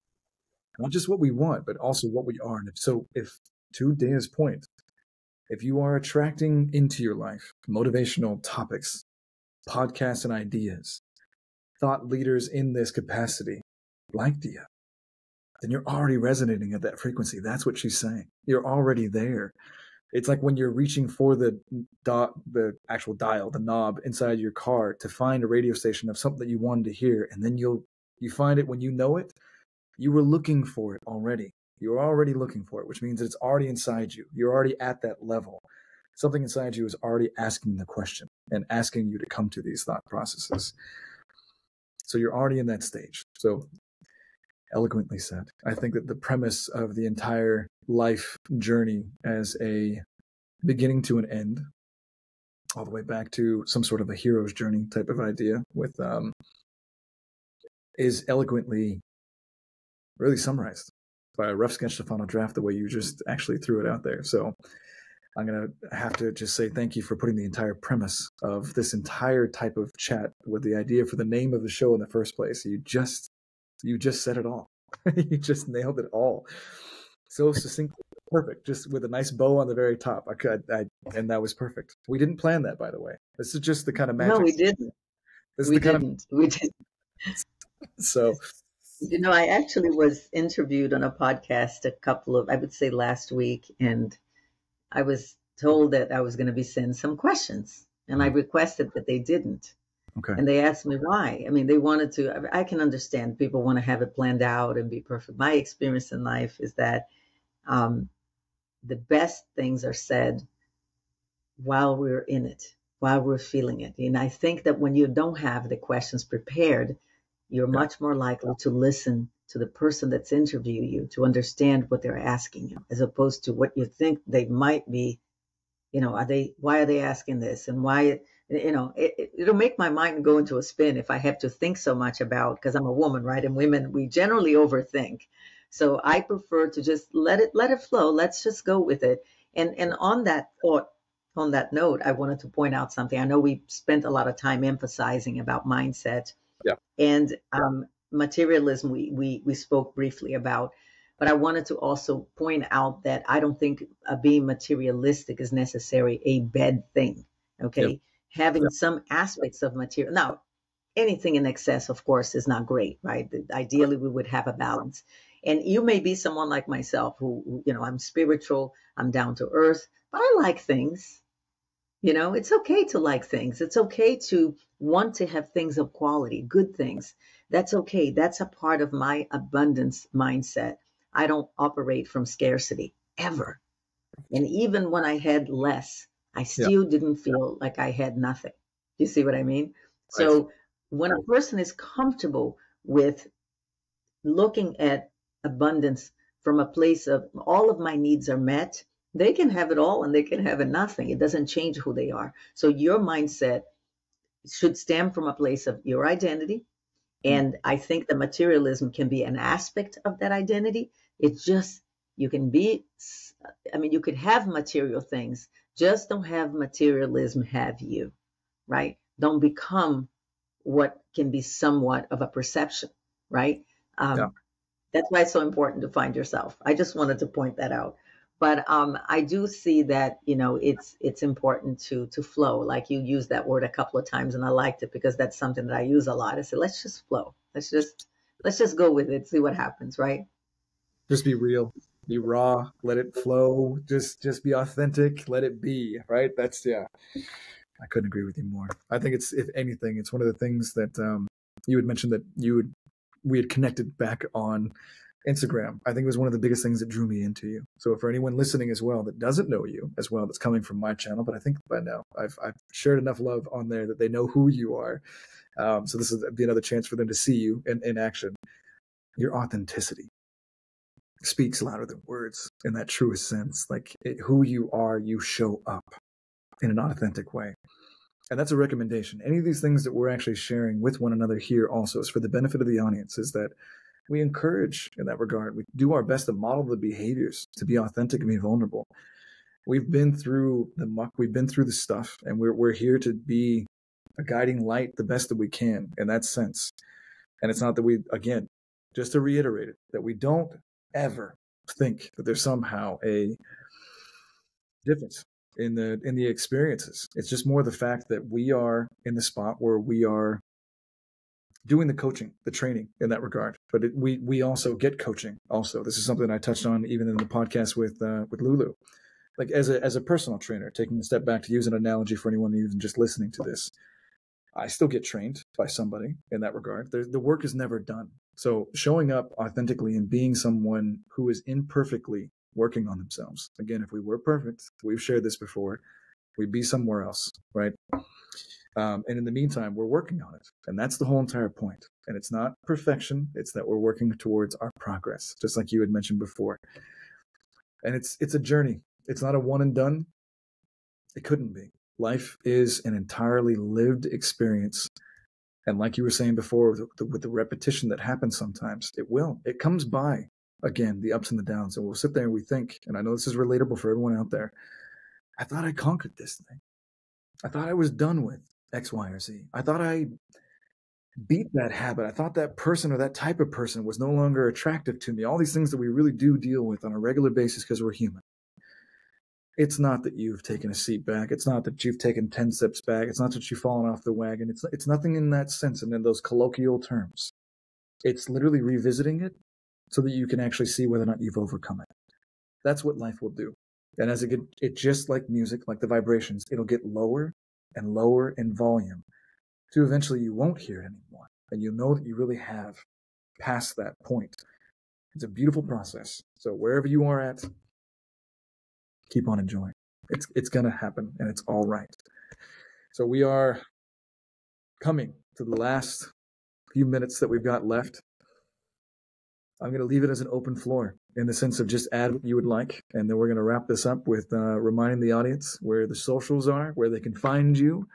not just what we want, but also what we are. And if to Dea's point, if you are attracting into your life motivational topics, podcasts and ideas, thought leaders in this capacity, like Dia, then you're already resonating at that frequency. That's what she's saying. You're already there. It's like when you're reaching for the actual dial, the knob inside your car to find a radio station of something that you wanted to hear, and then you find it when you know it. You were looking for it already. You're already looking for it, which means that it's already inside you. You're already at that level. Something inside you is already asking the question and asking you to come to these thought processes. So you're already in that stage. So eloquently said. I think that the premise of the entire life journey as a beginning to an end, all the way back to some sort of a hero's journey type of idea with is eloquently really summarized by a rough sketch to final draft the way you just actually threw it out there. So I'm going to have to just say thank you for putting the entire premise of this entire type of chat with the idea for the name of the show in the first place. You just said it all. You just nailed it all. So succinct, perfect, just with a nice bow on the very top. And that was perfect. We didn't plan that, by the way. This is just the kind of magic. No, we didn't. This we is the didn't. We didn't. So, I actually was interviewed on a podcast I would say last week, and I was told that I was going to be sent some questions, and I requested that they didn't. Okay. And they asked me why. I mean, they wanted to, I can understand people want to have it planned out and be perfect. My experience in life is that the best things are said while we're in it, while we're feeling it. And I think that when you don't have the questions prepared, you're much more likely to listen to the person that's interviewing you to understand what they're asking you, as opposed to what you think they might be why are they asking this, and why, it'll make my mind go into a spin if I have to think so much about, because I'm a woman, right? And women, we generally overthink. So I prefer to just let it flow. Let's just go with it. And on that thought, on that note, I wanted to point out something. I know we spent a lot of time emphasizing about mindset Yeah. and materialism. We spoke briefly about, but I wanted to also point out that I don't think being materialistic is necessarily a bad thing. Yep. Okay, having some aspects of material now. Anything in excess, of course, is not great, right? Ideally, we would have a balance. And you may be someone like myself who, I'm spiritual, I'm down to earth, but I like things. It's okay to like things. It's okay to want to have things of quality, good things. That's okay. That's a part of my abundance mindset. I don't operate from scarcity ever. And even when I had less, I Yeah. still didn't feel like I had nothing. You see what I mean? Right. So when a person is comfortable with looking at abundance from a place of all of my needs are met, they can have it all and they can have it nothing. It doesn't change who they are. So your mindset should stem from a place of your identity. Mm. And I think the materialism can be an aspect of that identity. It's just, you can be, you could have material things, just don't have materialism have you, right? Don't become what can be somewhat of a perception, right? Yeah. That's why it's so important to find yourself. I just wanted to point that out. But I do see that it's important to flow. Like you used that word a couple of times, and I liked it because that's something that I use a lot. I said, let's just flow. Let's just go with it. See what happens, right? Just be real, be raw, let it flow. Just be authentic, let it be. Right. That's yeah. I couldn't agree with you more. I think it's, if anything, it's one of the things that you had mentioned that we had connected back on Instagram. I think it was one of the biggest things that drew me into you. So for anyone listening as well that doesn't know you as well, that's coming from my channel, but I think by now I've shared enough love on there that they know who you are. So this is be another chance for them to see you in action. Your authenticity speaks louder than words in that truest sense. Like who you are, you show up in an authentic way. And that's a recommendation. Any of these things that we're actually sharing with one another here also is for the benefit of the audience, is that we encourage in that regard. We do our best to model the behaviors, to be authentic and be vulnerable. We've been through the muck, we've been through the stuff, and we're here to be a guiding light the best that we can in that sense. And it's not that we, again, just to reiterate it, that we don't ever think that there's somehow a difference in the experiences. It's just more the fact that we are in the spot where we are doing the coaching, the training in that regard. But we also get coaching. Also, this is something I touched on even in the podcast with Lulu. Like as a personal trainer, taking a step back to use an analogy for anyone even just listening to this, I still get trained by somebody in that regard. The work is never done. So showing up authentically and being someone who is imperfectly working on themselves. Again, if we were perfect, we've shared this before, we'd be somewhere else, right? And in the meantime, we're working on it. And that's the whole entire point. And it's not perfection. It's that we're working towards our progress, just like you had mentioned before. And it's a journey. It's not a one and done. It couldn't be. Life is an entirely lived experience. And like you were saying before, with the repetition that happens sometimes, it comes by. Again, the ups and the downs. And we'll sit there and we think, and I know this is relatable for everyone out there, I thought I conquered this thing. I thought I was done with X, Y, or Z. I thought I beat that habit. I thought that person or that type of person was no longer attractive to me. All these things that we really do deal with on a regular basis because we're human. It's not that you've taken a seat back. It's not that you've taken 10 steps back. It's not that you've fallen off the wagon. It's nothing in that sense and in those colloquial terms. It's literally revisiting it so that you can actually see whether or not you've overcome it. That's what life will do. And as it just like music, like the vibrations, it'll get lower and lower in volume to eventually you won't hear it anymore. And you'll know that you really have passed that point. It's a beautiful process. So wherever you are at, keep on enjoying. It's going to happen and it's all right. So we are coming to the last few minutes that we've got left. I'm going to leave it as an open floor in the sense of just add what you would like. And then we're going to wrap this up with reminding the audience where the socials are, where they can find you,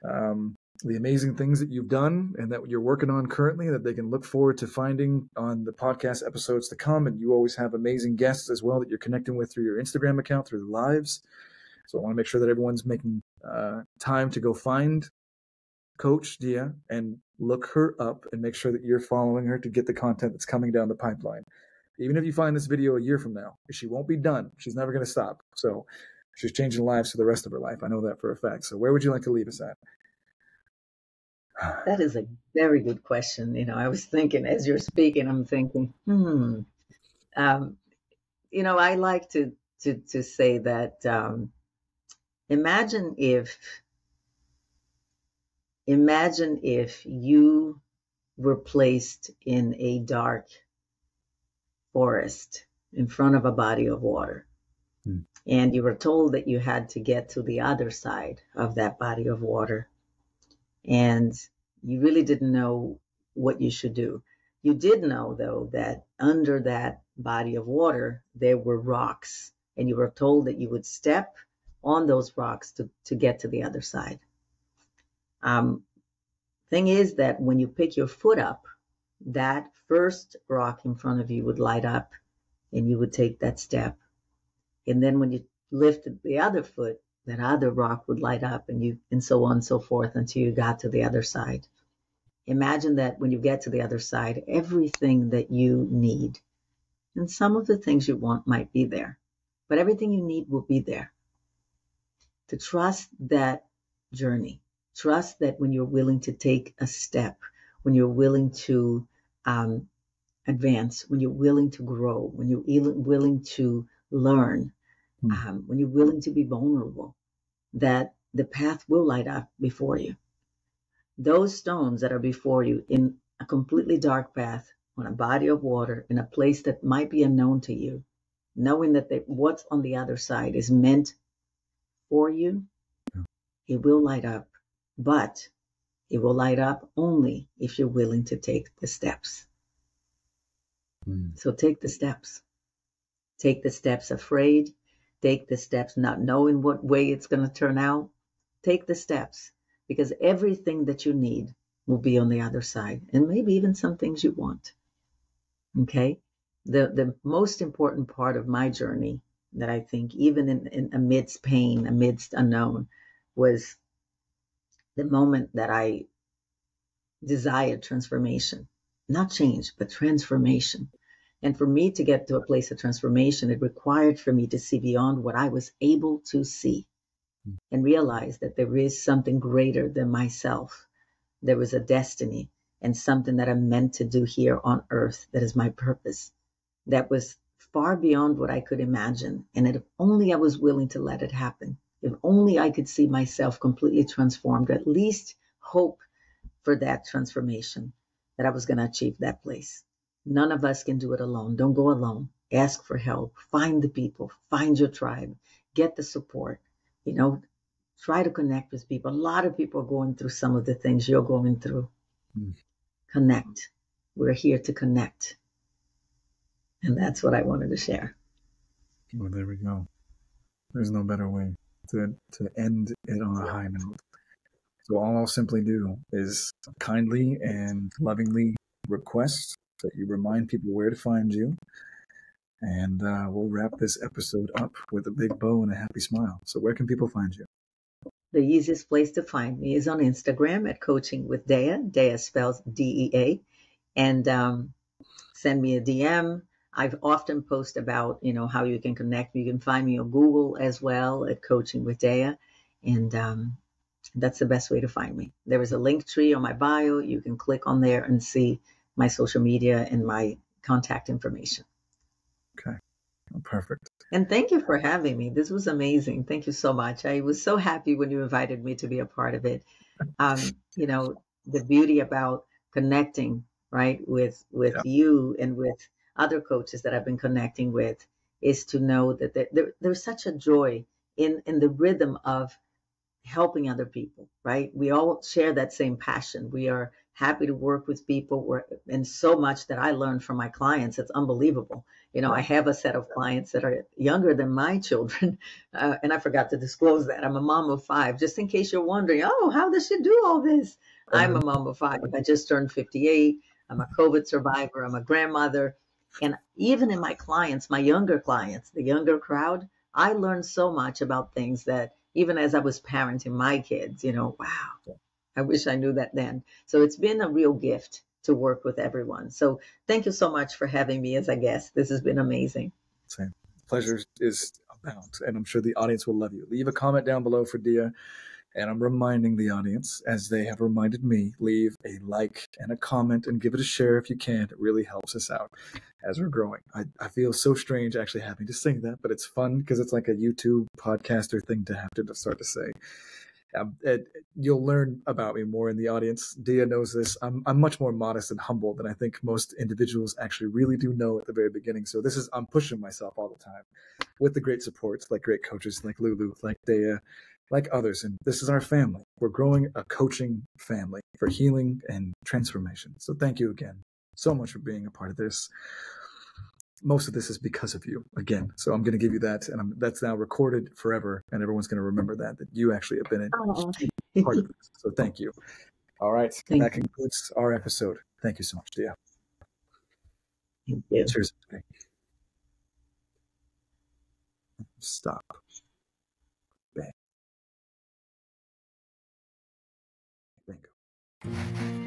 the amazing things that you've done and that you're working on currently that they can look forward to finding on the podcast episodes to come. And you always have amazing guests as well that you're connecting with through your Instagram account, through the lives. So I want to make sure that everyone's making time to go find Coach Dia and look her up and make sure that you're following her to get the content that's coming down the pipeline. Even if you find this video a year from now, she won't be done. She's never going to stop. So she's changing lives for the rest of her life. I know that for a fact. So where would you like to leave us at? That is a very good question. You know, I was thinking as you're speaking, I'm thinking, you know, I like to say that imagine if you were placed in a dark forest in front of a body of water, and you were told that you had to get to the other side of that body of water, and you really didn't know what you should do. You did know, though, that under that body of water, there were rocks, and you were told that you would step on those rocks to get to the other side. Thing is that when you pick your foot up, that first rock in front of you would light up and you would take that step. And then when you lifted the other foot, that other rock would light up and so on and so forth until you got to the other side. Imagine that when you get to the other side, everything that you need, and some of the things you want might be there, but everything you need will be there. To trust that journey. Trust that when you're willing to take a step, when you're willing to advance, when you're willing to grow, when you're willing to learn, when you're willing to be vulnerable, that the path will light up before you. Those stones that are before you in a completely dark path, on a body of water, in a place that might be unknown to you, knowing that what's on the other side is meant for you, it will light up. But it will light up only if you're willing to take the steps. So take the steps. Take the steps afraid. Take the steps not knowing what way it's going to turn out. Take the steps, because everything that you need will be on the other side, and maybe even some things you want. Okay? The most important part of my journey that I think, even in amidst pain, amidst unknown, was the moment that I desired transformation, not change, but transformation. And for me to get to a place of transformation, it required for me to see beyond what I was able to see and realize that there is something greater than myself. There was a destiny and something that I'm meant to do here on earth that is my purpose, that was far beyond what I could imagine. And if only I was willing to let it happen, if only I could see myself completely transformed, at least hope for that transformation, that I was going to achieve that place. None of us can do it alone. Don't go alone. Ask for help. Find the people. Find your tribe. Get the support. You know, try to connect with people. A lot of people are going through some of the things you're going through. Connect. We're here to connect. And that's what I wanted to share. Well, there we go. There's no better way to end it on a high note. So all I'll simply do is kindly and lovingly request that you remind people where to find you. And we'll wrap this episode up with a big bow and a happy smile. So where can people find you? The easiest place to find me is on Instagram at Coaching with Dea. Dea spells DEA. And send me a DM. I've often post about, you know, how you can connect. You can find me on Google as well at Coaching with Dea. And that's the best way to find me. There is a link tree on my bio. You can click on there and see my social media and my contact information. Okay. Oh, perfect. And thank you for having me. This was amazing. Thank you so much. I was so happy when you invited me to be a part of it. You know, the beauty about connecting, right, with you and with other coaches that I've been connecting with is to know that there's such a joy in the rhythm of helping other people, right? We all share that same passion. We are happy to work with people, and so much that I learned from my clients. It's unbelievable. I have a set of clients that are younger than my children, and I forgot to disclose that. I'm a mom of five, just in case you're wondering, oh, how does she do all this? I'm a mom of five. I just turned 58. I'm a COVID survivor. I'm a grandmother. And even in my clients, my younger clients, the younger crowd, I learned so much about things that even as I was parenting my kids, wow, I wish I knew that then. So it's been a real gift to work with everyone. So thank you so much for having me as a guest. This has been amazing. Same. Pleasure is abound, and I'm sure the audience will love you. Leave a comment down below for Dia, and I'm reminding the audience, as they have reminded me, leave a like and a comment and give it a share if you can. It really helps us out as we're growing. I feel so strange actually having to say that, but it's fun because it's like a YouTube podcaster thing to have to start to say. You'll learn about me more in the audience. Dia knows this. I'm much more modest and humble than I think most individuals actually really do know at the very beginning. So I'm pushing myself all the time with the great supports, like great coaches, like Lulu, like Dia, like others. And this is our family. We're growing a coaching family for healing and transformation. So thank you again so much for being a part of this. Most of this is because of you, again. So I'm going to give you that, and that's now recorded forever, and everyone's going to remember that you actually have been a part of this. So thank you. All right. That concludes our episode. Thank you so much, Dia. Thank you. Cheers. Stop. Bang. Bingo.